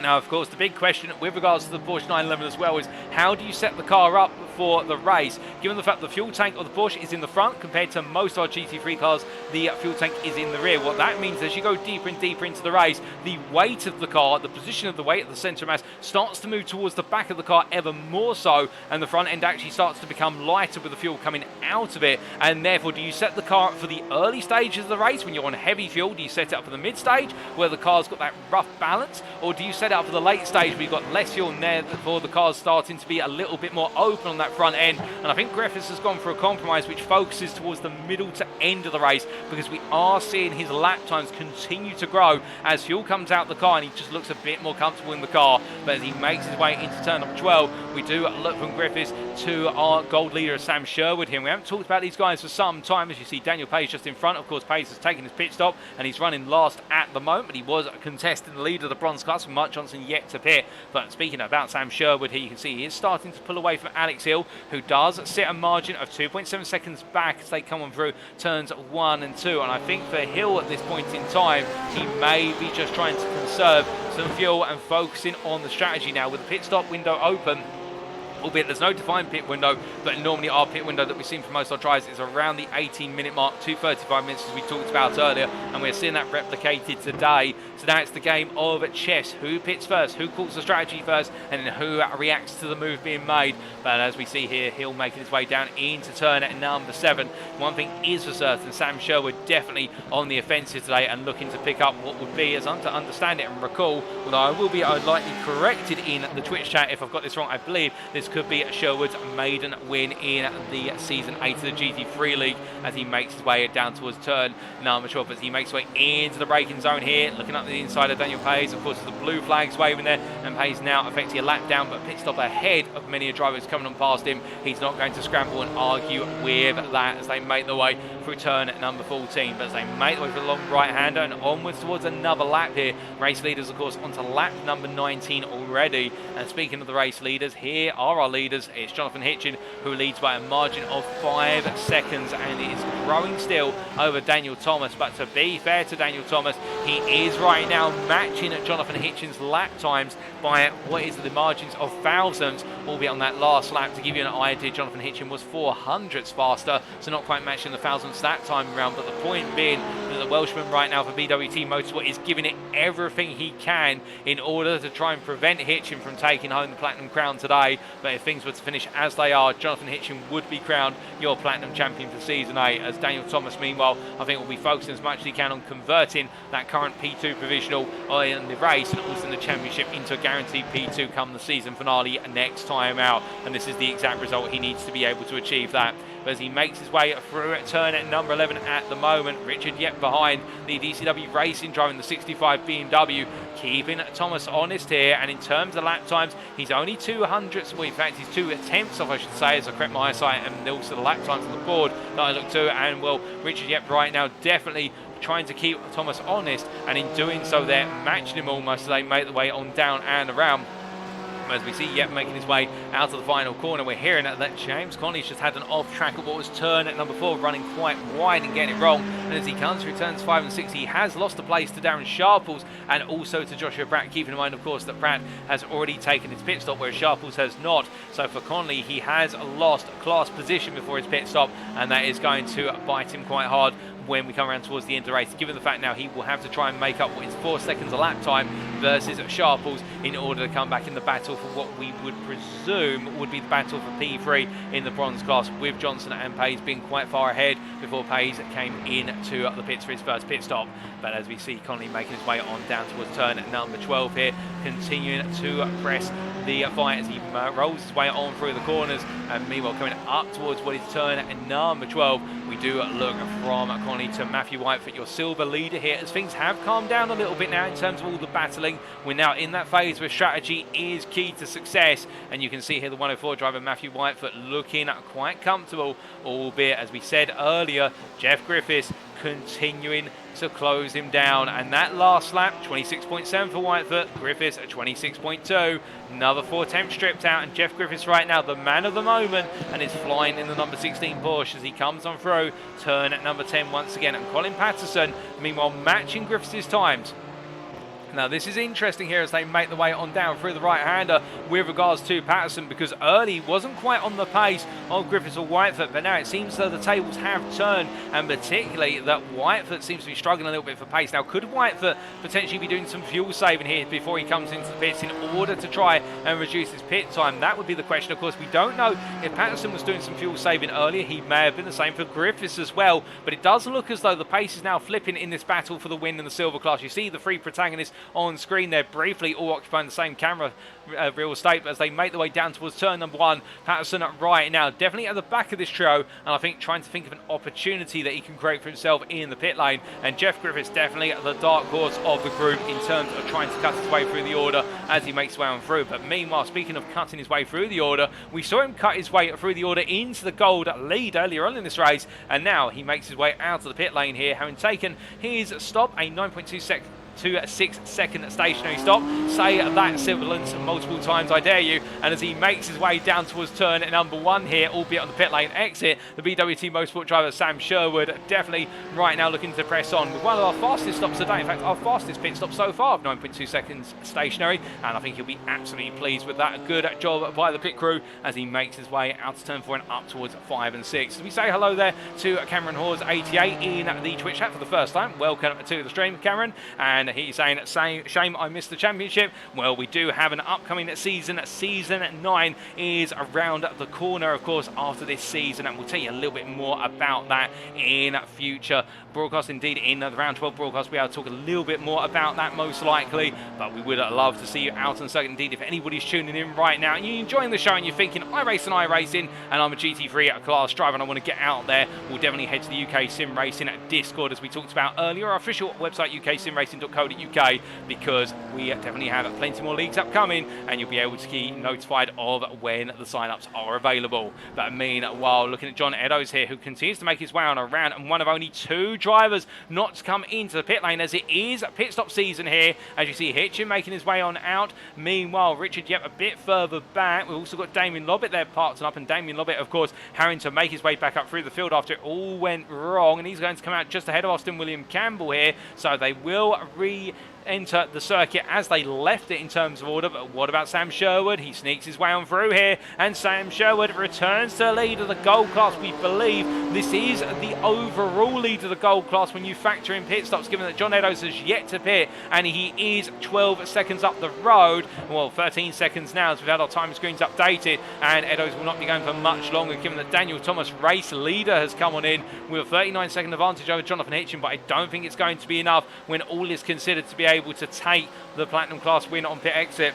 Now, of course, the big question with regards to the Porsche 911 as well is how do you set the car up for the race? Given the fact the fuel tank of the Porsche is in the front compared to most of our GT3 cars, the fuel tank is in the rear. What that means, as you go deeper and deeper into the race, the weight of the car, the position of the weight of the centre of mass, starts to move towards the back of the car ever more so, and the front end actually starts to become lighter with the fuel coming out of it. And therefore, do you set the car up for the early stages of the race when you're on heavy fuel? Do you set it up for the mid stage where the car's got that rough balance, or do you set it up for the late stage where you've got less fuel in there before the car's starting to be a little bit more open on that front end? And I think Griffiths has gone for a compromise which focuses towards the middle to end of the race, because we are seeing his lap times continue to grow as fuel comes out the car, and he just looks a bit more comfortable in the car. But as he makes his way into turn number 12, we do look from Griffiths to our gold leader, Sam Sherwood here. We haven't talked about these guys for some time. As you see, Daniel Page just in front. Of course, Page has taken his pit stop and he's running last at the moment. He was contesting the lead of the bronze class with Mark Johnson yet to pit. But speaking about Sam Sherwood here, you can see he is starting to pull away from Alex Hill, who does sit a margin of 2.7 seconds back as they come on through turns 1 and 2. And I think for Hill at this point in time, he may be just trying to conserve some fuel and focusing on the strategy now with the pit stop window open. Albeit there's no defined pit window, but normally our pit window that we've seen from most of our drivers is around the 18-minute mark to 35 minutes, as we talked about earlier, and we're seeing that replicated today. So now it's the game of chess. Who pits first, who calls the strategy first, and then who reacts to the move being made. But as we see here, Hill making his way down into turn at number 7. One thing is for certain, Sam Sherwood definitely on the offensive today and looking to pick up what would be, as I'm to understand it and recall, although I will be lightly corrected in the Twitch chat if I've got this wrong, I believe this could be Sherwood's maiden win in the Season 8 of the GT3 League, as he makes his way down towards turn number 12, as he makes his way into the braking zone here, looking up the inside of Daniel Page. Of course, the blue flag's waving there, and Page now effectively a lap down, but pit stop ahead of many a driver who's coming on past him. He's not going to scramble and argue with that as they make their way through turn number 14. But as they make their way for the long right-hander and onwards towards another lap here, race leaders, of course, onto lap number 19 already. And speaking of the race leaders, here are our leaders. It's Jonathan Hitchen, who leads by a margin of 5 seconds and is growing still over Daniel Thomas. But to be fair to Daniel Thomas, he is right now matching Jonathan Hitchen's lap times by what is the margins of thousands, albeit on that last lap. To give you an idea, Jonathan Hitchen was 400ths faster, so not quite matching the thousandths that time around. But the point being that the Welshman right now for BWT Motorsport is giving it everything he can in order to try and prevent Hitchen from taking home the Platinum Crown today. But if things were to finish as they are, Jonathan Hitchen would be crowned your Platinum Champion for Season 8, as Daniel Thomas, meanwhile, I think will be focusing as much as he can on converting that current P2 provisional in the race and also in the championship into a guaranteed P2 come the season finale next time out. And this is the exact result he needs to be able to achieve that. But as he makes his way through at turn at number 11 at the moment, Richard Yep behind. The DCW Racing driving the 65 BMW, keeping Thomas honest here. And in terms of lap times, he's only 200s, well in fact he's 2/10 off I should say, as I correct my eyesight, and also the lap times on the board that I look to. And well, Richard Yep right now definitely trying to keep Thomas honest, and in doing so they're matching him almost as they make the way on down and around. As we see Yep making his way out of the final corner, we're hearing that James Conley's just had an off track at what was turn at number 4, running quite wide and getting it wrong. And as he comes through turns 5 and 6, he has lost the place to Darren Sharples and also to Joshua Pratt, keeping in mind of course that Pratt has already taken his pit stop, whereas Sharples has not. So for Conley, he has lost class position before his pit stop, and that is going to bite him quite hard when we come around towards the end of the race, given the fact now he will have to try and make up what is 4 seconds a lap time versus Sharples in order to come back in the battle for what we would presume would be the battle for P3 in the bronze class, with Johnson and Page being quite far ahead before Page came into the pits for his first pit stop. But as we see Conley making his way on down towards turn number 12 here, continuing to press the fight as he rolls his way on through the corners, and meanwhile coming up towards what is turn number 12, we do look from Conley to Matthew Whitefoot, your silver leader here, as things have calmed down a little bit now in terms of all the battling. We're now in that phase where strategy is key to success, and you can see here the 104 driver Matthew Whitefoot looking quite comfortable, albeit as we said earlier, Jeff Griffiths continuing to close him down. And that last lap, 26.7 for Whitefoot, Griffiths at 26.2. Another 4 stripped out, and Jeff Griffiths right now the man of the moment, and is flying in the number 16 Porsche as he comes on through turn at number 10 once again. And Colin Patterson meanwhile matching Griffiths' times. Now this is interesting here as they make the way on down through the right-hander with regards to Patterson, because early wasn't quite on the pace of Griffiths or Whitefoot, but now it seems as though the tables have turned, and particularly that Whitefoot seems to be struggling a little bit for pace. Now could Whitefoot potentially be doing some fuel saving here before he comes into the pits in order to try and reduce his pit time? That would be the question. Of course we don't know if Patterson was doing some fuel saving earlier. He may have been the same for Griffiths as well, but it does look as though the pace is now flipping in this battle for the win in the silver class. You see the three protagonists on screen there briefly, all occupying the same camera real estate, but as they make their way down towards turn number 1, Patterson right now definitely at the back of this trio, and I think trying to think of an opportunity that he can create for himself in the pit lane. And Jeff Griffiths definitely the dark horse of the group in terms of trying to cut his way through the order as he makes his way on through. But meanwhile, speaking of cutting his way through the order, we saw him cut his way through the order into the gold lead earlier on in this race, and now he makes his way out of the pit lane here, having taken his stop, a 9.2 6-second stationary stop. Say that sibilance multiple times, I dare you. And as he makes his way down towards turn number 1 here, albeit on the pit lane exit, the BWT Motorsport driver Sam Sherwood definitely right now looking to press on with one of our fastest stops today. In fact, our fastest pit stop so far of 9.2 seconds stationary, and I think he'll be absolutely pleased with that. Good job by the pit crew as he makes his way out to turn 4 and up towards 5 and 6. As we say hello there to Cameron Hawes 88 in the Twitch chat for the first time. Welcome to the stream, Cameron. And he's saying, shame I missed the championship. Well, we do have an upcoming season. Season 9 is around the corner, of course, after this season, and we'll tell you a little bit more about that in future broadcast. Indeed, in the round 12 broadcast, we'll talk a little bit more about that most likely, but we would love to see you out on circuit. Indeed, if anybody's tuning in right now and you're enjoying the show and you're thinking, iRacing, and I'm a GT3 class driver and I want to get out there, we'll definitely head to the UKSimRacing Discord, as we talked about earlier, our official website, UKSimRacing.co.uk, because we definitely have plenty more leagues upcoming, and you'll be able to keep notified of when the sign-ups are available. But meanwhile, looking at John Eddowes here, who continues to make his way on around, and one of only 2 drivers not to come into the pit lane, as it is pit stop season here. As you see, Hitchen making his way on out. Meanwhile, Richard Yep a bit further back. We've also got Damien Lobbett there parked up, and Damien Lobbett, of course, having to make his way back up through the field after it all went wrong, and he's going to come out just ahead of Austin William Campbell here, so they will enter the circuit as they left it in terms of order. But what about Sam Sherwood? He sneaks his way on through here, and Sam Sherwood returns to the lead of the gold class. We believe this is the overall lead of the gold class when you factor in pit stops, given that John Eddowes has yet to pit, and he is 12 seconds up the road. Well, 13 seconds now as we've had our time screens updated, and Eddowes will not be going for much longer, given that Daniel Thomas, race leader, has come on in with a 39-second advantage over Jonathan Hitchen. But I don't think it's going to be enough when all is considered to be able to take the Platinum class win on pit exit.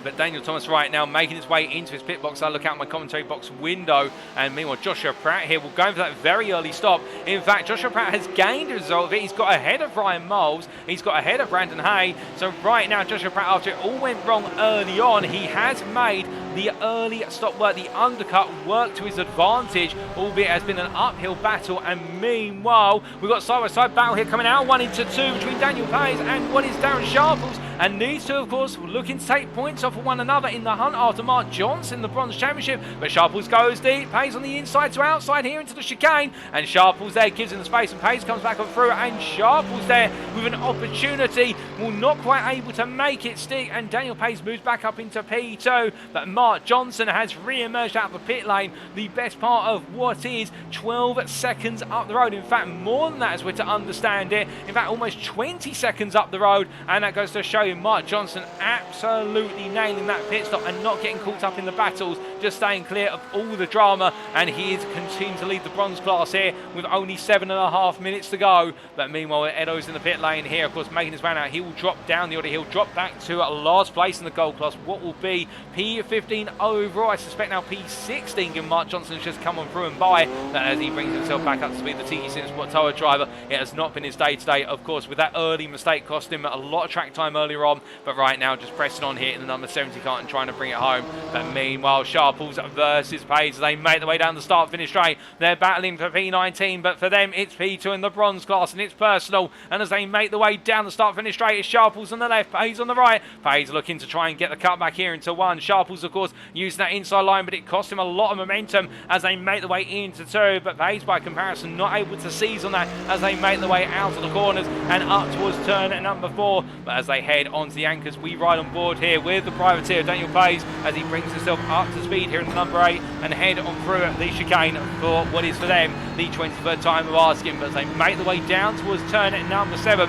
But Daniel Thomas right now making his way into his pit box. I look out my commentary box window, and meanwhile Joshua Pratt here will go for that very early stop. In fact, Joshua Pratt has gained a result of it. He's got ahead of Ryan Moles. He's got ahead of Brandon Hay. So right now Joshua Pratt, after it all went wrong early on, he has made the early stop work, the undercut work to his advantage, albeit it has been an uphill battle. And meanwhile, we've got side-by-side battle here coming out, 1 into 2 between Daniel Payes and what is Darren Sharples. And these two, of course, looking to take points off of one another in the hunt after Mark Johnson, the Bronze Championship. But Sharples goes deep, Payes on the inside to outside here into the chicane. And Sharples there gives him the space, and Payes comes back up through. And Sharples there with an opportunity, will not quite able to make it stick. And Daniel Payes moves back up into P2. But Mark Johnson has re-emerged out of the pit lane, the best part of what is 12 seconds up the road. In fact, more than that, as we're to understand it. In fact, almost 20 seconds up the road. And that goes to show you Mark Johnson absolutely nailing that pit stop and not getting caught up in the battles, just staying clear of all the drama. And he is continuing to lead the bronze class here with only 7.5 minutes to go. But meanwhile, Edo's in the pit lane here, of course, making his way out. He will drop down the order. He'll drop back to last place in the gold class. What will be P15 overall? I suspect now P16, given Mark Johnson has just come on through and by. That as he brings himself back up to speed, the Tiki Sims Tower driver. It has not been his day today, of course, with that early mistake cost him a lot of track time earlier on. But right now, just pressing on here in the number 70 car and trying to bring it home. But meanwhile, Sharples versus Payes. They make their way down the start-finish straight. They're battling for P19, but for them, it's P2 in the bronze class, and it's personal. And as they make their way down the start-finish straight, it's Sharples on the left, Payes on the right. Payes looking to try and get the cut back here into 1. Sharples, of course, using that inside line, but it cost him a lot of momentum as they make their way into 2. But Payes, by comparison, not able to seize on that as they make their way out of the corners and up towards turn number 4. But as they head onto the anchors, we ride on board here with the privateer Daniel Payes as he brings himself up to speed here in the number 8 and head on through the chicane for what is for them the 23rd time of asking. But as they make their way down towards turn number 7,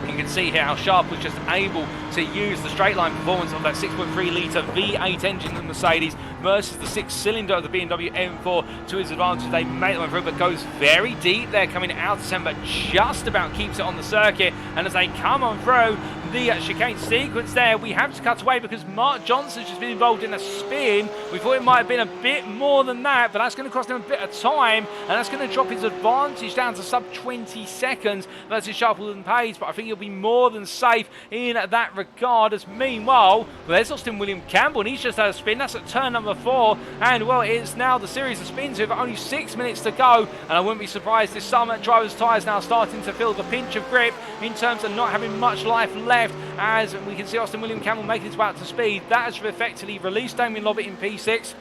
you can see here how Sharp was just able to use the straight line performance of that 6.3 litre V8 engine in the Mercedes versus the 6-cylinder of the BMW M4 to his advantage. They make them through, but goes very deep there coming out of 10, but just about keeps it on the circuit. And as they come on through the chicane sequence there, we have to cut away because Mark Johnson's just been involved in a spin. We thought it might have been a bit more than that, but that's going to cost him a bit of time, and that's going to drop his advantage down to sub 20 seconds versus Sharples and Payes. But I think he'll be more than safe in that regard. As meanwhile, well, there's Austin William Campbell, and he's just had a spin. That's at turn number 4, and well, it's now the series of spins with only 6 minutes to go. And I wouldn't be surprised this summer driver's tyres now starting to feel the pinch of grip in terms of not having much life left. As we can see Austin William Campbell making his way up to speed. That has effectively released Damien Lobbett in P6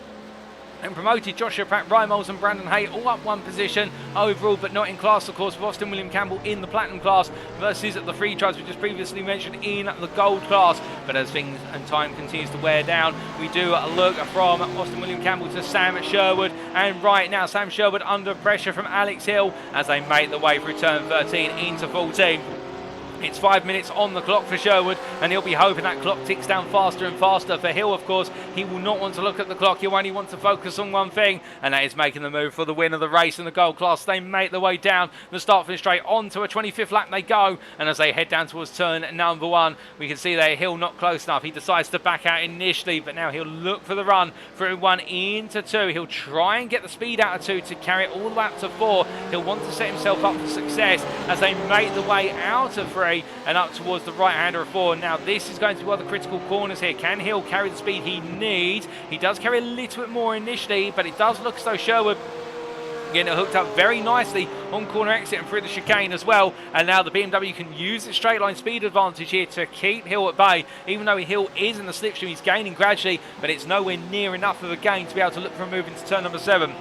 and promoted Joshua Pratt, Ryan Moles and Brandon Hay all up one position overall, but not in class, of course, with Austin William Campbell in the platinum class versus the 3 drivers we just previously mentioned in the gold class. But as things and time continues to wear down, we do look from Austin William Campbell to Sam Sherwood, and right now Sam Sherwood under pressure from Alex Hill as they make the way through turn 13 into 14. It's 5 minutes on the clock for Sherwood, and he'll be hoping that clock ticks down faster and faster. For Hill, of course, he will not want to look at the clock. He'll only want to focus on one thing, and that is making the move for the win of the race in the gold class. They make their way down the start finish straight onto a 25th lap they go, and as they head down towards turn number 1, we can see there Hill not close enough. He decides to back out initially, but now he'll look for the run through 1 into 2. He'll try and get the speed out of 2 to carry it all the way up to 4. He'll want to set himself up for success as they make the way out of 3 and up towards the right hander of 4. Now this is going to be one of the critical corners here. Can Hill carry the speed he needs? He does carry a little bit more initially, but it does look as though Sherwood getting it hooked up very nicely on corner exit and through the chicane as well. And now the BMW can use its straight line speed advantage here to keep Hill at bay. Even though Hill is in the slipstream, he's gaining gradually, but it's nowhere near enough of a gain to be able to look for a move into turn number 7.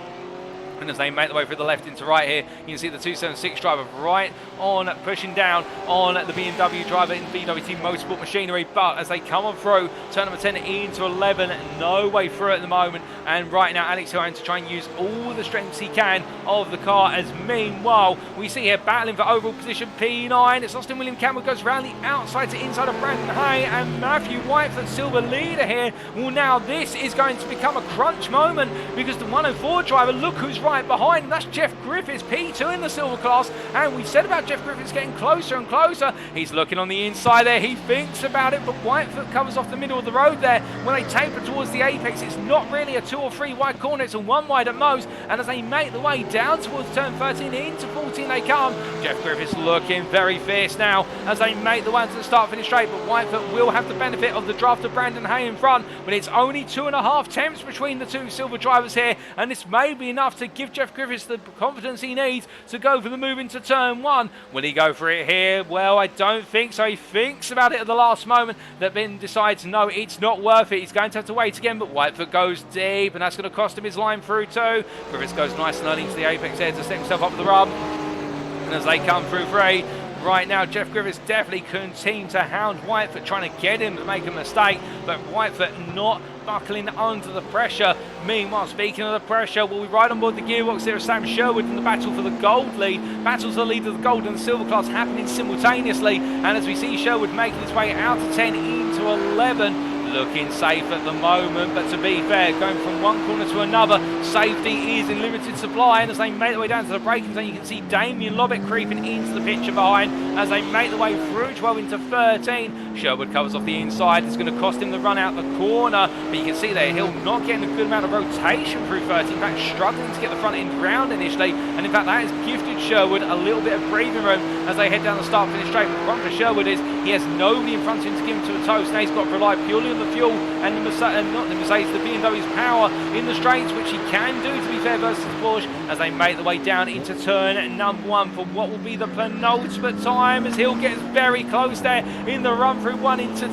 And as they make their way through the left into right here, you can see the 276 driver right on pushing down on the BMW driver in BWT Motorsport machinery. But as they come on through turn number 10 into 11, no way through at the moment. And right now Alex Hill to try and use all the strengths he can of the car. As meanwhile we see here battling for overall position P9. It's Austin William Campbell goes round the outside to inside of Brandon Hay, and Matthew White for the silver leader here. Well, now this is going to become a crunch moment because the 104 driver, look who's right right behind, and that's Jeff Griffiths, P2 in the silver class. And we said about Jeff Griffiths getting closer and closer. He's looking on the inside there. He thinks about it, but Whitefoot covers off the middle of the road there. When they taper towards the apex, it's not really a 2 or 3 wide corner, it's a 1 wide at most. And as they make the way down towards turn 13, into 14 they come. Jeff Griffiths looking very fierce now as they make the way to the start-finish straight, but Whitefoot will have the benefit of the draft of Brandon Hay in front, but it's only 2.5 tenths between the two silver drivers here, and this may be enough to give Jeff Griffiths the confidence he needs to go for the move into turn 1. Will he go for it here? Well, I don't think so. He thinks about it at the last moment, then decides no, it's not worth it. He's going to have to wait again, but Whitefoot goes deep, and that's going to cost him his line through too. Griffiths goes nice and early into the apex there to set himself up the rump, and as they come through 3, right now, Jeff Griffiths definitely continue to hound Whitefoot, trying to get him to make a mistake, but Whitefoot not buckling under the pressure. Meanwhile, speaking of the pressure, well, we ride on board the gearbox there of Sam Sherwood in the battle for the gold lead. Battles for the lead of the gold and silver class happening simultaneously, and as we see Sherwood making his way out of 10 into 11, looking safe at the moment, but to be fair, going from one corner to another, safety is in limited supply, and as they make their way down to the braking zone, you can see Damien Lobbett creeping into the picture behind as they make their way through 12 into 13. Sherwood covers off the inside. It's going to cost him the run out the corner, but you can see there Hill not getting a good amount of rotation through 13, in fact struggling to get the front end round initially, and in fact that has gifted Sherwood a little bit of breathing room as they head down the start finish straight. But the problem for Sherwood is he has nobody in front of him to give him to a toast. Now he's got to rely purely on the fuel and the Mercedes, the BMW's power in the straights, which he can do, to be fair, versus Porsche, as they make the way down into turn number 1 for what will be the penultimate time, as Hill gets very close there in the run through 1 into 2,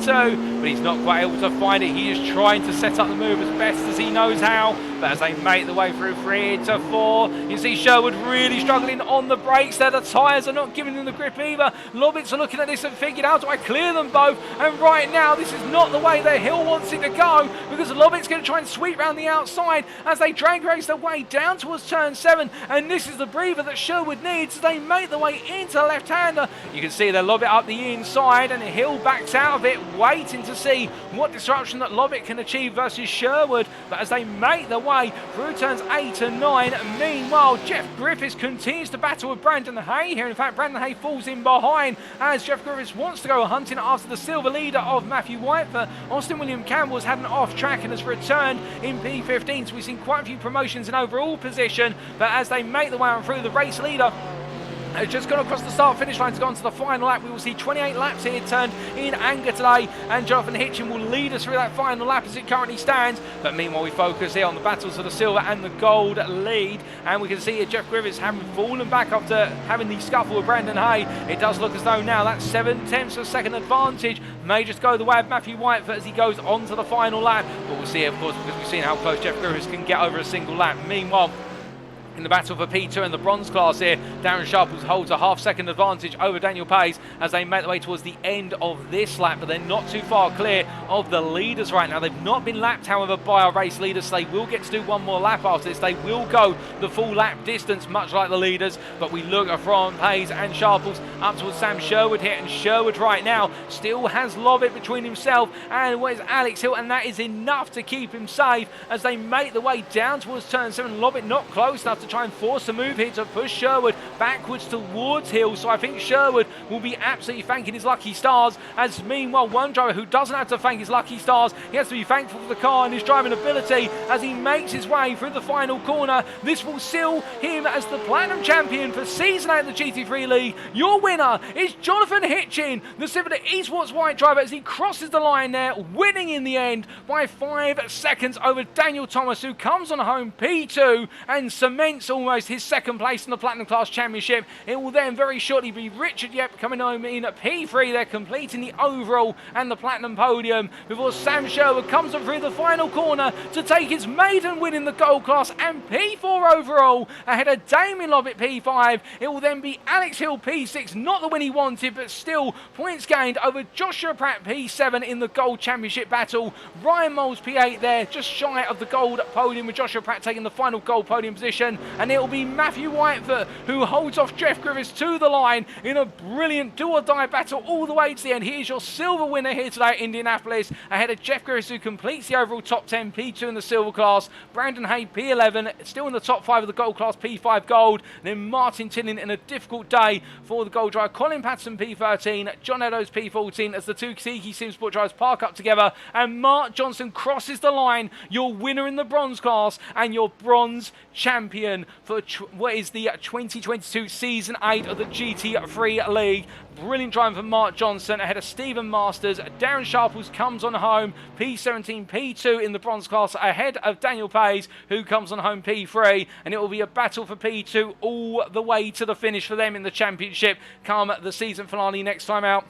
but he's not quite able to find it. He is trying to set up the move as best as he knows how, but as they make the way through 3 into 4, you see Sherwood really struggling on the brakes there. The tyres are not giving him the grip either. Lobbits are looking at this and thinking, how do I clear them both? And right now, this is not the way that Hill wants it to go, because Lobbit's going to try and sweep round the outside as they drag race their way down towards turn 7, and this is the breather that Sherwood needs as they make the way into left-hander. You can see they're Lobbit up the inside, and Hill backs out of it, waiting to see what disruption that Lobbit can achieve versus Sherwood. But as they make their way through turns 8 and 9, meanwhile, Jeff Griffiths continues to battle with Brandon Hay here. In fact, Brandon Hay falls in behind as Jeff Griffiths wants to go hunting after the silver leader of Matthew Whitefoot. Austin William Campbell has had an off track and has returned in P15, so we've seen quite a few promotions in overall position, but as they make the way on through, the race leader has just gone across the start-finish line to go on to the final lap. We will see 28 laps here turned in anger today, and Jonathan Hitchen will lead us through that final lap as it currently stands. But meanwhile, we focus here on the battles for the silver and the gold lead, and we can see here Jeff Griffiths having fallen back after having the scuffle with Brandon Hay. It does look as though now that 7 tenths of a second advantage may just go the way of Matthew Whitefoot as he goes on to the final lap. But we'll see, of course, because we've seen how close Jeff Griffiths can get over a single lap. Meanwhile, in the battle for P2 in the bronze class here, Darren Sharples holds a half-second advantage over Daniel Pace as they make their way towards the end of this lap, but they're not too far clear of the leaders right now. They've not been lapped, however, by our race leaders, so they will get to do one more lap after this. They will go the full lap distance, much like the leaders, but we look from Pace and Sharples up towards Sam Sherwood here, and Sherwood right now still has Lobbit between himself and what is Alex Hill, and that is enough to keep him safe as they make the way down towards turn 7. Lobbit not close enough to try and force a move here to push Sherwood backwards towards Hill, so I think Sherwood will be absolutely thanking his lucky stars, as meanwhile one driver who doesn't have to thank his lucky stars, he has to be thankful for the car and his driving ability as he makes his way through the final corner. This will seal him as the Platinum Champion for Season 8 of the GT3 League. Your winner is Jonathan Hitchen, the Civic Esports White driver, as he crosses the line there, winning in the end by 5 seconds over Daniel Thomas, who comes on home P2 and cements almost his second place in the Platinum Class Championship. It will then very shortly be Richard Yep coming home in at P3 there, completing the overall and the Platinum podium, before Sam Sherwood comes up through the final corner to take his maiden win in the Gold Class and P4 overall, ahead of Damien Lobbit P5. It will then be Alex Hill P6, not the win he wanted, but still points gained over Joshua Pratt P7 in the Gold Championship battle. Ryan Moles P8 there, just shy of the gold podium, with Joshua Pratt taking the final gold podium position. Johnson, and it will be Matthew Whitefoot who holds off Jeff Griffiths to the line in a brilliant do-or-die battle all the way to the end. He is your silver winner here today at Indianapolis, ahead of Jeff Griffiths, who completes the overall top 10, P2 in the silver class. Brandon Hay, P11, still in the top 5 of the gold class, P5 gold. And then Martin Tillin in a difficult day for the gold driver. Colin Patterson, P13, John Eddowes, P14, as the two UKSimRacing drivers park up together. And Mark Johnson crosses the line, your winner in the bronze class and your bronze champion for what is the 2022 Season 8 of the GT3 League. Brilliant driving for Mark Johnson ahead of Stephen Masters. Darren Sharples comes on home, P17, P2 in the bronze class ahead of Daniel Pays, who comes on home P3, and it will be a battle for P2 all the way to the finish for them in the championship come the season finale next time out.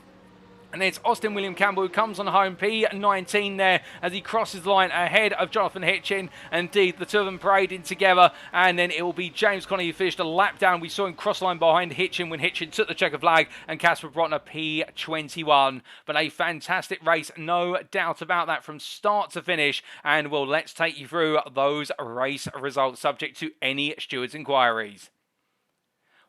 And it's Austin William Campbell who comes on home, P19 there, as he crosses the line ahead of Jonathan Hitchen. And indeed, the two of them parading together. And then it will be James Connolly who finished a lap down. We saw him cross line behind Hitchen when Hitchen took the checker flag. And Casper Brotner, P21. But a fantastic race, no doubt about that, from start to finish. And well, let's take you through those race results, subject to any stewards' inquiries.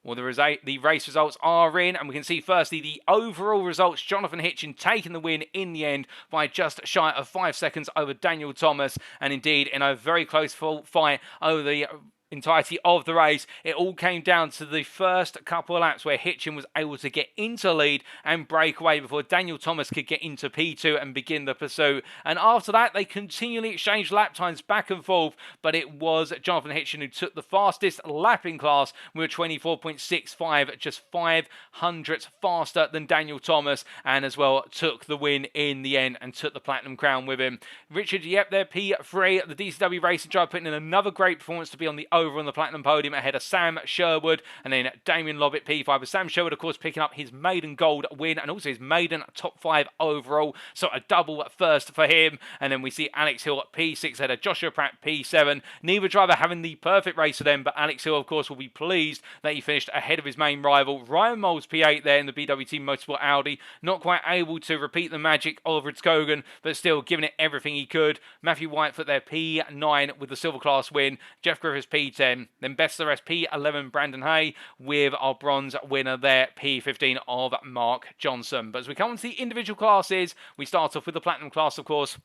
Well, the race results are in, and we can see firstly the overall results. Jonathan Hitchen taking the win in the end by just shy of 5 seconds over Daniel Thomas, and indeed in a very close fight over the entirety of the race. It all came down to the first couple of laps where Hitchen was able to get into lead and break away before Daniel Thomas could get into P2 and begin the pursuit. And after that, they continually exchanged lap times back and forth, but it was Jonathan Hitchen who took the fastest lap in class with a 24.65, just 500ths faster than Daniel Thomas, and as well took the win in the end and took the platinum crown with him. Richard Yep there, P3, the DCW Racing driver, putting in another great performance to be on the over on the platinum podium ahead of Sam Sherwood, and then Damien Lobbett P5, with Sam Sherwood of course picking up his maiden gold win and also his maiden top 5 overall, so a double first for him. And then we see Alex Hill at P6 ahead of Joshua Pratt P7. Neither driver having the perfect race for them, but Alex Hill of course will be pleased that he finished ahead of his main rival. Ryan Moles P8 there in the BWT Motorsport Audi, not quite able to repeat the magic of Rudskogen, but still giving it everything he could. Matthew Whitefoot there P9 with the silver class win. Jeff Griffiths P10, then best of the rest P11 Brandon Hay, with our bronze winner there P15 of Mark Johnson. But as we come on to the individual classes, we start off with the platinum class of course.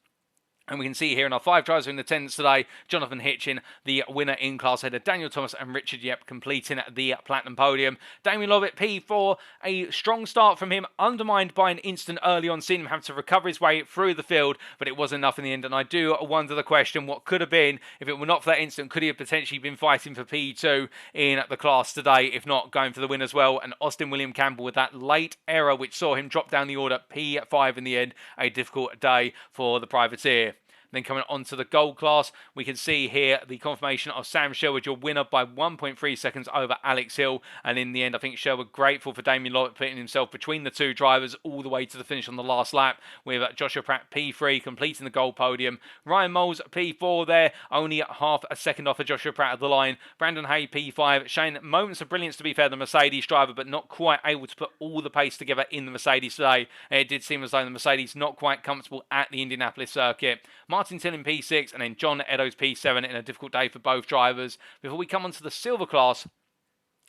And we can see here in our 5 drivers in attendance today, Jonathan Hitchen, the winner in class ahead of Daniel Thomas and Richard Yep, completing the platinum podium. Damien Lobbett, P4, a strong start from him, undermined by an incident early on, seeing him have to recover his way through the field, but it was enough in the end. And I do wonder the question, what could have been, if it were not for that incident, could he have potentially been fighting for P2 in the class today, if not going for the win as well? And Austin William Campbell with that late error, which saw him drop down the order, P5 in the end, a difficult day for the privateer. Then coming on to the gold class, we can see here the confirmation of Sam Sherwood, your winner by 1.3 seconds over Alex Hill. And in the end, I think Sherwood grateful for Damien Lobbett putting himself between the two drivers all the way to the finish on the last lap, with Joshua Pratt P3 completing the gold podium. Ryan Moles P4 there, only half a second off of Joshua Pratt at the line. Brandon Hay P5, showing moments of brilliance to be fair, the Mercedes driver, but not quite able to put all the pace together in the Mercedes today. It did seem as though the Mercedes not quite comfortable at the Indianapolis circuit. Martin Tillin P6 and then John Eddowes P7 in a difficult day for both drivers. Before we come on to the silver class,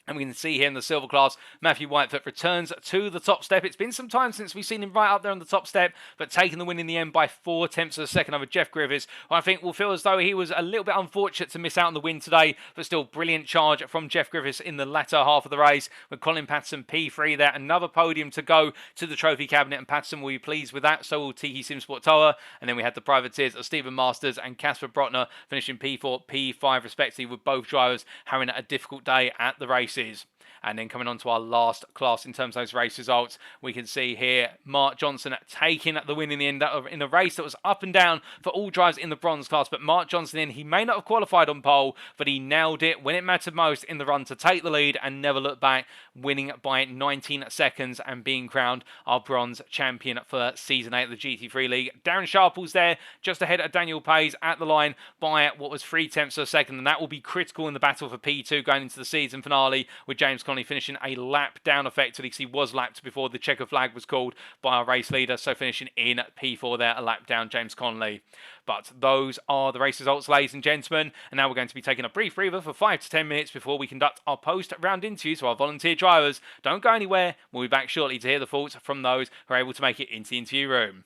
and we can see here in the silver class, Matthew Whitefoot returns to the top step. It's been some time since we've seen him right up there on the top step, but taking the win in the end by 4/10 of a second over Jeff Griffiths, who I think will feel as though he was a little bit unfortunate to miss out on the win today, but still brilliant charge from Jeff Griffiths in the latter half of the race, with Colin Patterson P3 there. Another podium to go to the trophy cabinet, and Patterson will be pleased with that, so will UKSimRacing Tower. And then we had the privateers of Stephen Masters and Casper Brotner finishing P4, P5 respectively, with both drivers having a difficult day at the races. And then coming on to our last class in terms of those race results, we can see here Mark Johnson taking the win in the end in a race that was up and down for all drivers in the bronze class. But Mark Johnson, he may not have qualified on pole, but he nailed it when it mattered most in the run to take the lead and never look back, winning by 19 seconds and being crowned our bronze champion for Season 8 of the GT3 League. Darren Sharples there, just ahead of Daniel Pays at the line by what was 0.3 of a second, and that will be critical in the battle for P2 going into the season finale, with James Connolly finishing a lap down effectively, because he was lapped before the checker flag was called by our race leader, so finishing in P4 there, a lap down James Connolly. But those are the race results, ladies and gentlemen. And now we're going to be taking a brief breather for 5 to 10 minutes before we conduct our post-round interview to our volunteer drivers. Don't go anywhere. We'll be back shortly to hear the thoughts from those who are able to make it into the interview room.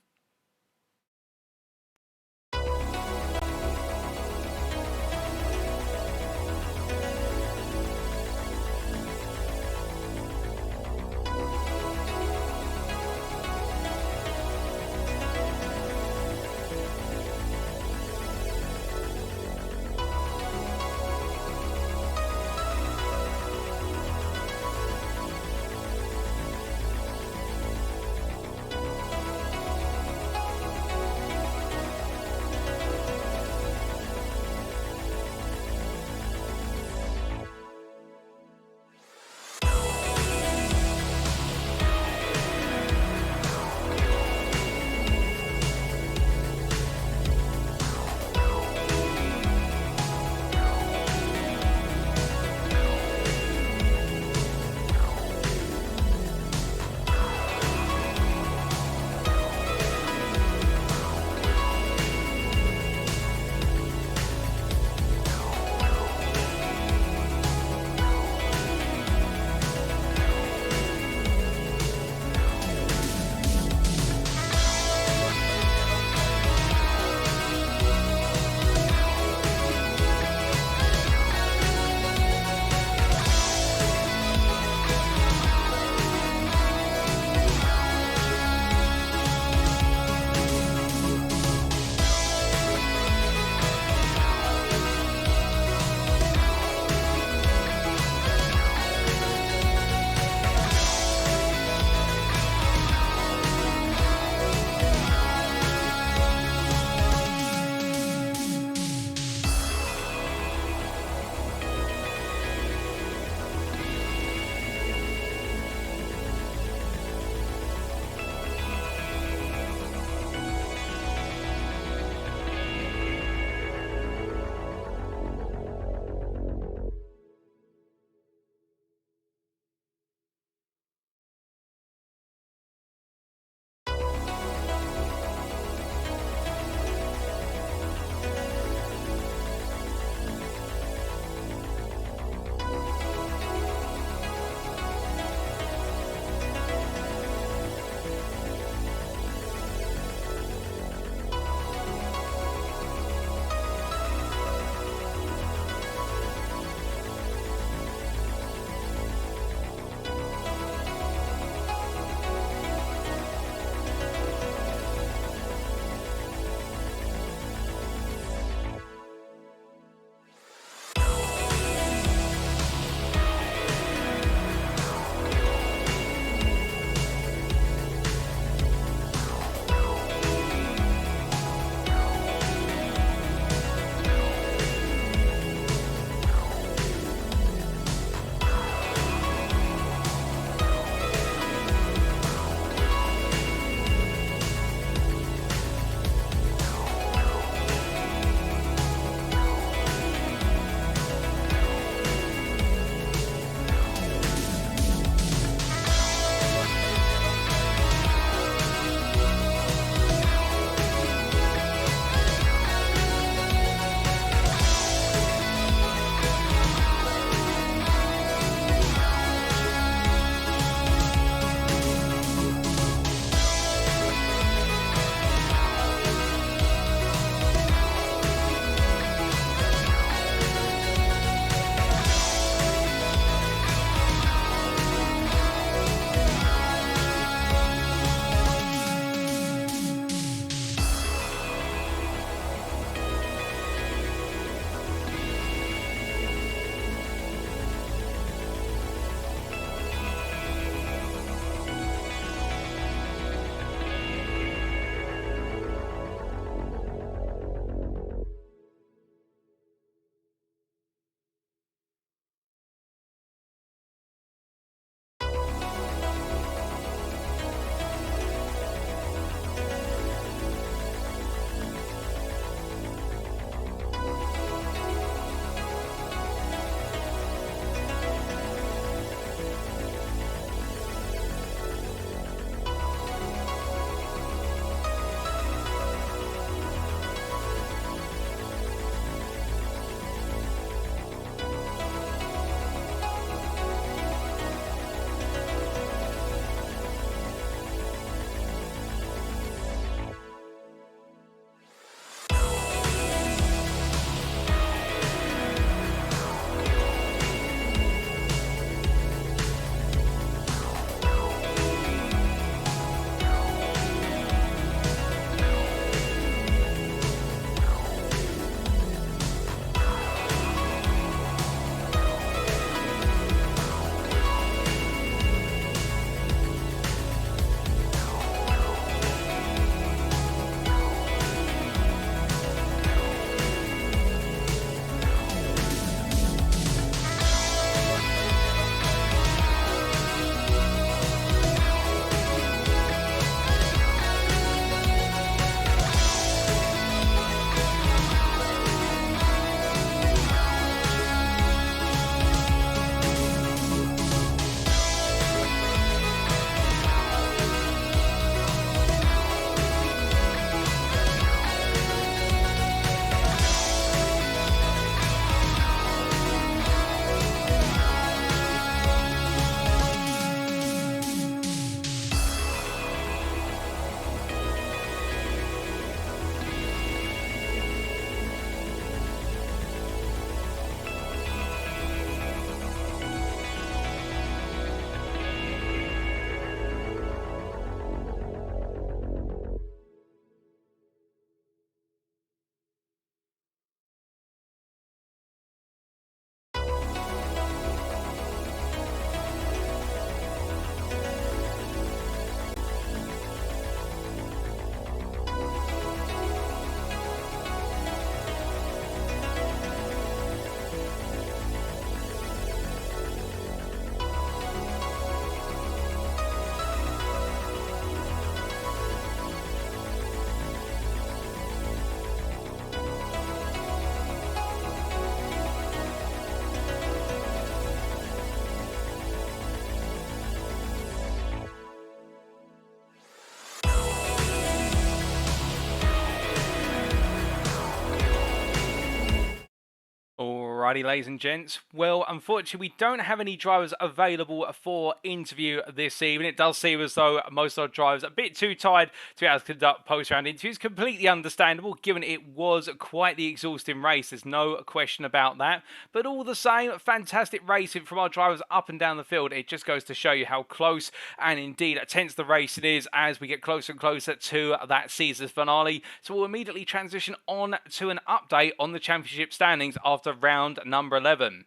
Alrighty, ladies and gents. Well, unfortunately, we don't have any drivers available for interview this evening. It does seem as though most of our drivers are a bit too tired to be able to conduct post-round interviews. Completely understandable, given it was quite the exhausting race. There's no question about that. But all the same, fantastic racing from our drivers up and down the field. It just goes to show you how close and indeed tense the racing is as we get closer and closer to that season finale. So we'll immediately transition on to an update on the championship standings after round number 11.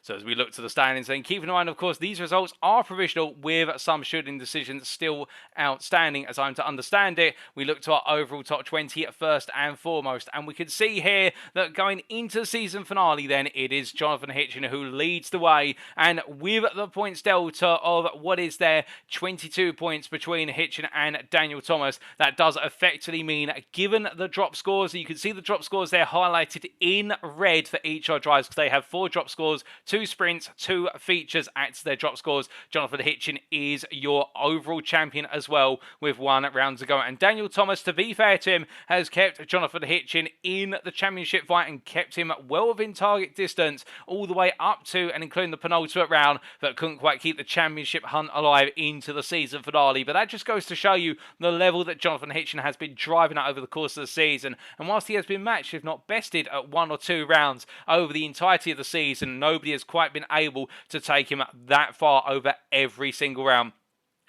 So as we look to the standings, then keep in mind, of course, these results are provisional with some shooting decisions still outstanding. As I'm to understand it, we look to our overall top 20 first and foremost. And we can see here that going into the season finale, then it is Jonathan Hitchen who leads the way. And with the points delta of what is there, 22 points between Hitchen and Daniel Thomas, that does effectively mean, given the drop scores, you can see the drop scores there highlighted in red for each of our drivers because they have 4 drop scores, 2 sprints, 2 features at their drop scores. Jonathan Hitchen is your overall champion as well with 1 round to go. And Daniel Thomas, to be fair to him, has kept Jonathan Hitchen in the championship fight and kept him well within target distance all the way up to and including the penultimate round, but couldn't quite keep the championship hunt alive into the season finale. But that just goes to show you the level that Jonathan Hitchen has been driving at over the course of the season. And whilst he has been matched, if not bested, at 1 or 2 rounds over the entirety of the season, nobody has quite been able to take him that far over every single round.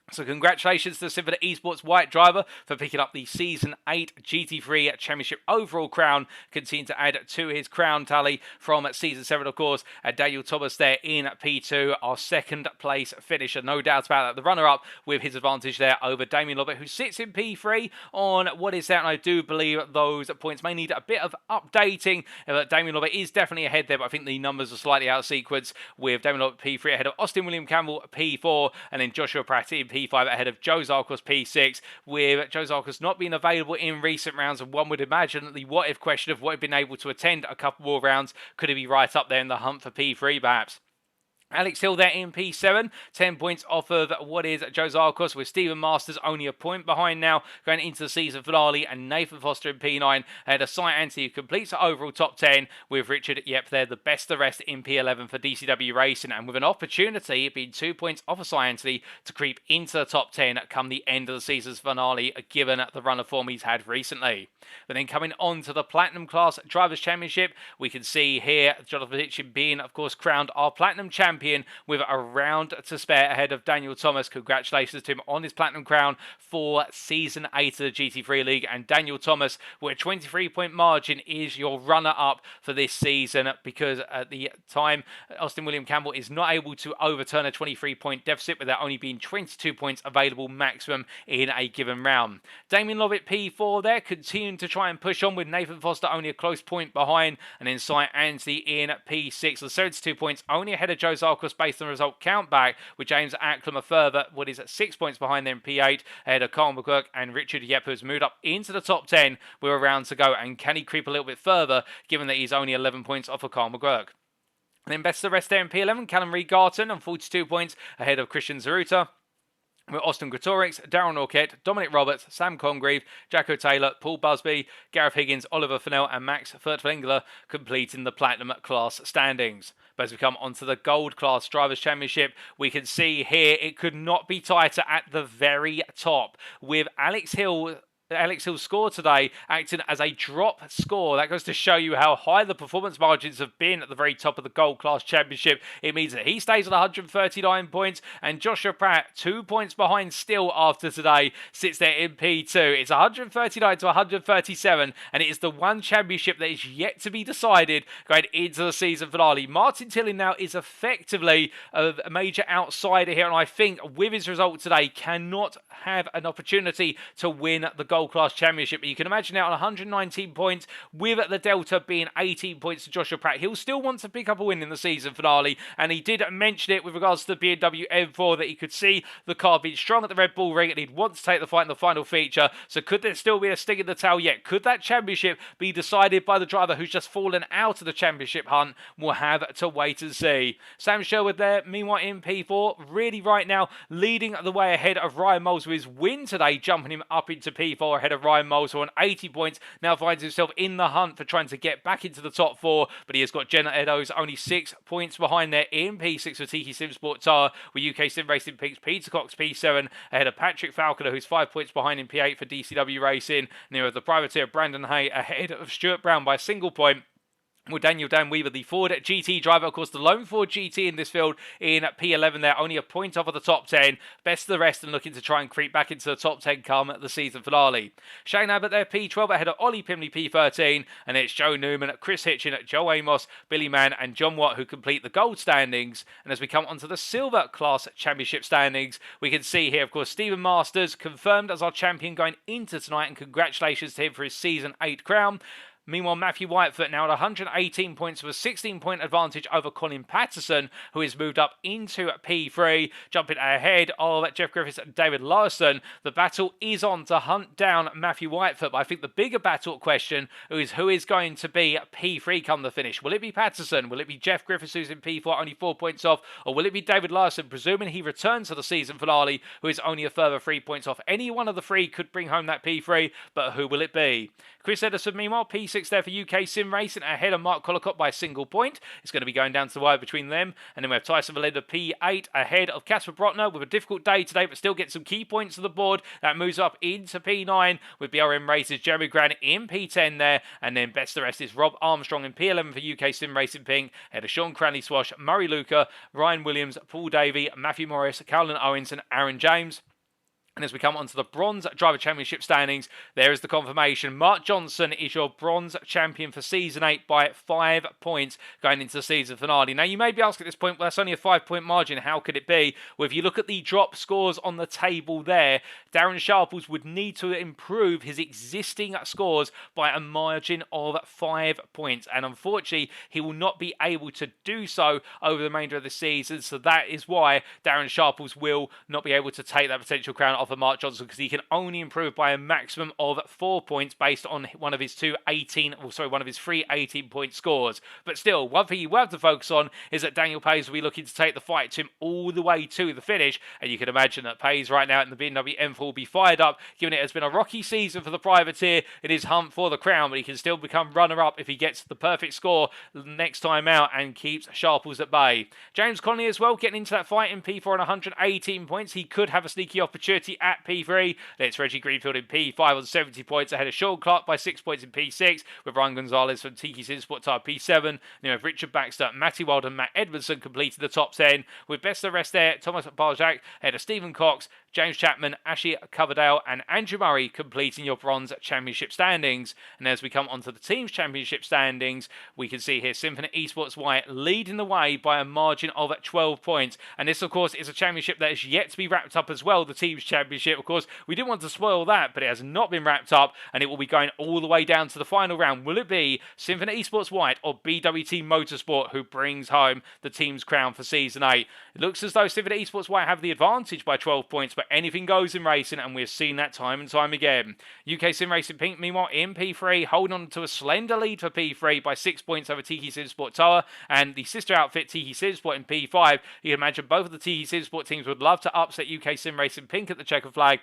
So congratulations to the Symphony Esports White driver for picking up the Season 8 GT3 Championship overall crown. Continue to add to his crown tally from Season 7, of course. Daniel Thomas there in P2, our second place finisher. No doubt about that. The runner-up with his advantage there over Damien Lovett, who sits in P3 on what is that. And I do believe those points may need a bit of updating. Damien Lovett is definitely ahead there, but I think the numbers are slightly out of sequence with Damien Lovett P3 ahead of Austin William Campbell P4 and then Joshua Pratt in P5 ahead of Joe Zarkos P6, with Joe Zarkos not being available in recent rounds, and one would imagine that the what-if question of what he'd been able to attend a couple more rounds, could he be right up there in the hunt for P3 perhaps? Alex Hill there in P7, 10 points off of what is Joe Zarkos, with Stephen Masters only a point behind now going into the season finale, and Nathan Foster in P9 ahead of Cy Anthony, who completes the overall top 10 with Richard Yep there, the best of the rest in P11 for DCW Racing, and with an opportunity being 2 points off of Cy Anthony to creep into the top 10 come the end of the season's finale, given the run of form he's had recently. But then coming on to the Platinum Class Drivers' Championship, we can see here Jonathan Hitchen being, of course, crowned our Platinum Champion with a round to spare ahead of Daniel Thomas. Congratulations to him on his Platinum crown for Season 8 of the GT3 League. And Daniel Thomas, with a 23-point margin, is your runner-up for this season, because at the time, Austin William Campbell is not able to overturn a 23-point deficit, with there only being 22 points available maximum in a given round. Damien Lovett P4 there, continuing to try and push on, with Nathan Foster only a close point behind, and then Cy Anthony in P6 with 72 points, only ahead of Joe Zarkos based on the result count back, with James Acklam a further, what is at 6 points behind them, P8, ahead of Carl McQuirk, and Richard Yep, who's moved up into the top 10 with a round to go. And can he creep a little bit further, given that he's only 11 points off of Carl McQuirk? And then best of the rest there in P11, Callum Reed-Garton on 42 points ahead of Christian Zaruta, with Austin Gretorix, Darren Orkett, Dominic Roberts, Sam Congreve, Jacko Taylor, Paul Busby, Gareth Higgins, Oliver Fennell and Max Furtwängler completing the Platinum Class standings. But as we come onto the Gold Class Drivers' Championship, we can see here it could not be tighter at the very top, with Alex Hill's score today acting as a drop score. That goes to show you how high the performance margins have been at the very top of the Gold Class Championship. It means that he stays at 139 points, and Joshua Pratt, 2 points behind still after today, sits there in P2. It's 139 to 137, and it is the one championship that is yet to be decided going into the season finale. Martin Tillin now is effectively a major outsider here, and I think with his result today cannot have an opportunity to win the Gold Class Championship. But you can imagine now on 119 points, with the delta being 18 points to Joshua Pratt, he'll still want to pick up a win in the season finale, and he did mention it with regards to the BMW M4 that he could see the car being strong at the Red Bull Ring and he'd want to take the fight in the final feature. So could there still be a sting in the tail yet? Could that championship be decided by the driver who's just fallen out of the championship hunt? We'll have to wait and see. Sam Sherwood there, meanwhile in P4, really right now leading the way ahead of Ryan Moles with his win today, jumping him up into P5. 4 ahead of Ryan Moles, who on 80 points now finds himself in the hunt for trying to get back into the top 4, but he has got Jenna Eddowes only 6 points behind there in P6 for Tiki Sim Sport Tower, with UK Sim Racing Pink's Peter Cox P7 ahead of Patrick Falconer, who's 5 points behind in P8 for DCW Racing. Near the privateer Brandon Hay ahead of Stuart Brown by a single point. Well, Daniel Dan Weaver, the Ford GT driver, of course, the lone Ford GT in this field in P11 there, only a point off of the top 10. Best of the rest and looking to try and creep back into the top 10 come the season finale. Shane Abbott there, P12 ahead of Ollie Pimley, P13. And it's Joe Newman, Chris Hitchen, Joe Amos, Billy Mann and John Watt who complete the gold standings. And as we come onto the silver class championship standings, we can see here, of course, Stephen Masters confirmed as our champion going into tonight. And congratulations to him for his season 8 crown. Meanwhile, Matthew Whitefoot now at 118 points with a 16-point advantage over Colin Patterson, who has moved up into P3, jumping ahead of Jeff Griffiths and David Larson. The battle is on to hunt down Matthew Whitefoot, but I think the bigger battle question is who is going to be P3 come the finish. Will it be Patterson? Will it be Jeff Griffiths, who's in P4, only 4 points off? Or will it be David Larson, presuming he returns to the season finale, who is only a further 3 points off? Any one of the three could bring home that P3, but who will it be? Chris Edison, meanwhile, P6 there for UKSimRacing ahead of Mark Collicott by a single point. It's going to be going down to the wire between them. And then we have Tyson Valenda P8 ahead of Casper Brotner with a difficult day today, but still gets some key points to the board. That moves up into P9 with BRM Racers Jeremy Grant in P10 there. And then best of the rest is Rob Armstrong in P11 for UKSimRacing Pink ahead of Sean Cranley Swash, Murray Luca, Ryan Williams, Paul Davey, Matthew Morris, Calvin Owens and Aaron James. And as we come onto the Bronze Driver Championship standings, there is the confirmation. Mark Johnson is your Bronze Champion for Season 8 by 5 points going into the season finale. Now, you may be asking at this point, well, that's only a 5-point margin. How could it be? Well, if you look at the drop scores on the table there, Darren Sharples would need to improve his existing scores by a margin of 5 points. And unfortunately, he will not be able to do so over the remainder of the season. So that is why Darren Sharples will not be able to take that potential crown off of Mark Johnson, because he can only improve by a maximum of 4 points based on one of his three 18-point scores. But still, one thing you will have to focus on is that Daniel Pays will be looking to take the fight to him all the way to the finish, and you can imagine that Pays right now in the BMW M4 will be fired up, given it has been a rocky season for the privateer in his hunt for the crown, but he can still become runner-up if he gets the perfect score next time out and keeps Sharples at bay. James Connolly as well getting into that fight in P4 on 118 points. He could have a sneaky opportunity at P3. It's Reggie Greenfield in P5 on 70 points ahead of Sean Clark by 6 points in P6, with Ryan Gonzalez from Tiki Sim Sport Tire P7. Then you have Richard Baxter, Matty Wild and Matt Edmondson completed the top 10, with best of the rest there, Thomas Barjac ahead of Stephen Cox, James Chapman, Ashley Coverdale and Andrew Murray completing your Bronze Championship standings. And as we come onto the Teams Championship standings, we can see here Symphony Esports White leading the way by a margin of 12 points. And this, of course, is a championship that is yet to be wrapped up as well, the Teams Championship. Of course, we didn't want to spoil that, but it has not been wrapped up, and it will be going all the way down to the final round. Will it be Symphony Esports White or BWT Motorsport who brings home the team's crown for Season 8? It looks as though Symphony Esports White have the advantage by 12 points, but anything goes in racing, and we've seen that time and time again. UKSimRacing Pink, meanwhile, in P3, holding on to a slender lead for P3 by 6 points over Tiki Sim Sport Tower, and the sister outfit Tiki Sim Sport in P5. You can imagine both of the Tiki Sim Sport teams would love to upset UKSimRacing Pink at the checker flag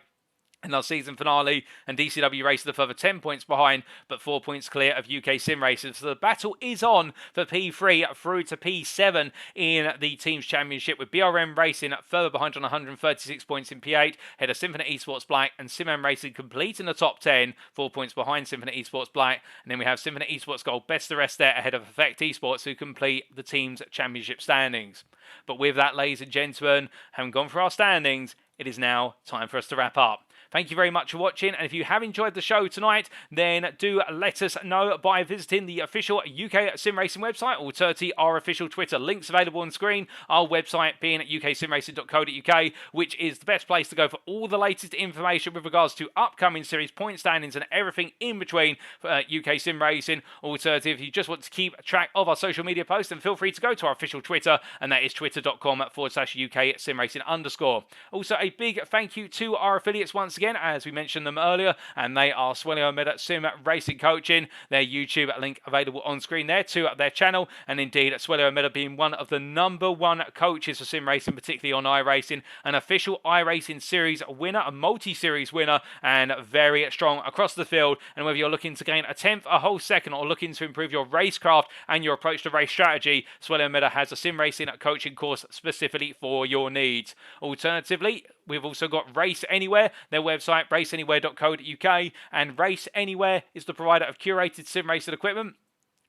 in our season finale, and DCW Racing a further 10 points behind, but 4 points clear of UKSimRacing. So the battle is on for P3 through to P7 in the Teams Championship, with BRM Racing further behind on 136 points in P8, ahead of Symphony Esports Black, and SimM Racing completing the top 10, 4 points behind Symphony Esports Black. And then we have Symphony Esports Gold, best the rest there, ahead of Effect Esports, who complete the Teams Championship standings. But with that, ladies and gentlemen, having gone through our standings, it is now time for us to wrap up. Thank you very much for watching, and if you have enjoyed the show tonight, then do let us know by visiting the official UKSimRacing website, or our official Twitter. Links available on screen. Our website being at uksimracing.co.uk, which is the best place to go for all the latest information with regards to upcoming series, point standings, and everything in between for UKSimRacing. Alternative, if you just want to keep track of our social media posts, then feel free to go to our official Twitter, and that is twitter.com/UKSimRacing_. Also, a big thank you to our affiliates once again. again, as we mentioned them earlier, and they are Swellier Sim Racing Coaching. Their YouTube link available on screen there to their channel, and indeed Swellier being one of the #1 coaches for sim racing, particularly on iRacing, an official iRacing series winner, a multi-series winner, and very strong across the field. And whether you're looking to gain a tenth, a whole second, or looking to improve your racecraft and your approach to race strategy, Swellier has a sim racing coaching course specifically for your needs. Alternatively, we've also got Race Anywhere, their website, raceanywhere.co.uk, and Race Anywhere is the provider of curated sim racing equipment,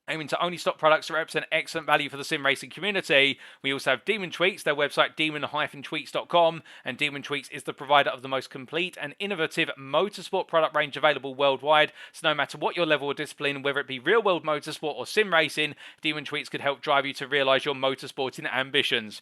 aiming to only stock products that represent excellent value for the sim racing community. We also have Demon Tweaks, their website demon-tweaks.com, and Demon Tweaks is the provider of the most complete and innovative motorsport product range available worldwide. So no matter what your level of discipline, whether it be real-world motorsport or sim racing, Demon Tweaks could help drive you to realise your motorsporting ambitions.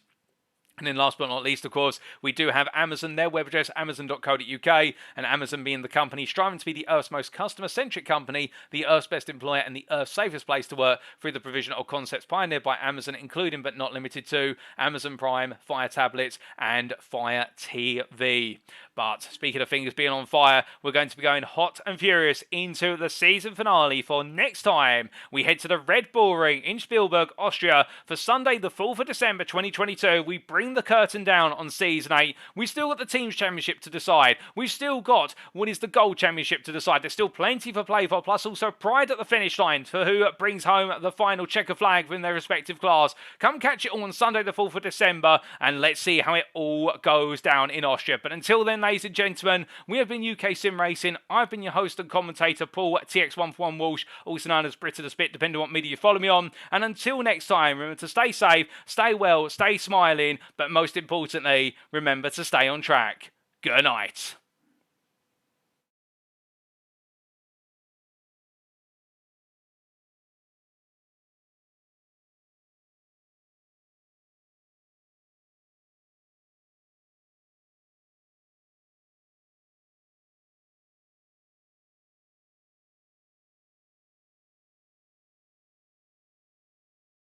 And then last but not least, of course, we do have Amazon, their web address, amazon.co.uk, and Amazon being the company striving to be the Earth's most customer-centric company, the Earth's best employer, and the Earth's safest place to work through the provision of concepts pioneered by Amazon, including but not limited to Amazon Prime, Fire Tablets, and Fire TV. But speaking of things being on fire, we're going to be going hot and furious into the season finale for next time. We head to the Red Bull Ring in Spielberg, Austria for Sunday, the 4th of December 2022. We bring the curtain down on Season 8. We've still got the Teams Championship to decide. We've still got what is the Gold Championship to decide. There's still plenty for play for, plus also pride at the finish line for who brings home the final checker flag from their respective class. Come catch it all on Sunday, the 4th of December, and let's see how it all goes down in Austria. But until then, ladies and gentlemen, we have been UKSimRacing. I've been your host and commentator, Paul TX141 Walsh, also known as Brit of the Spit, depending on what media you follow me on. And until next time, remember to stay safe, stay well, stay smiling, but most importantly, remember to stay on track. Good night.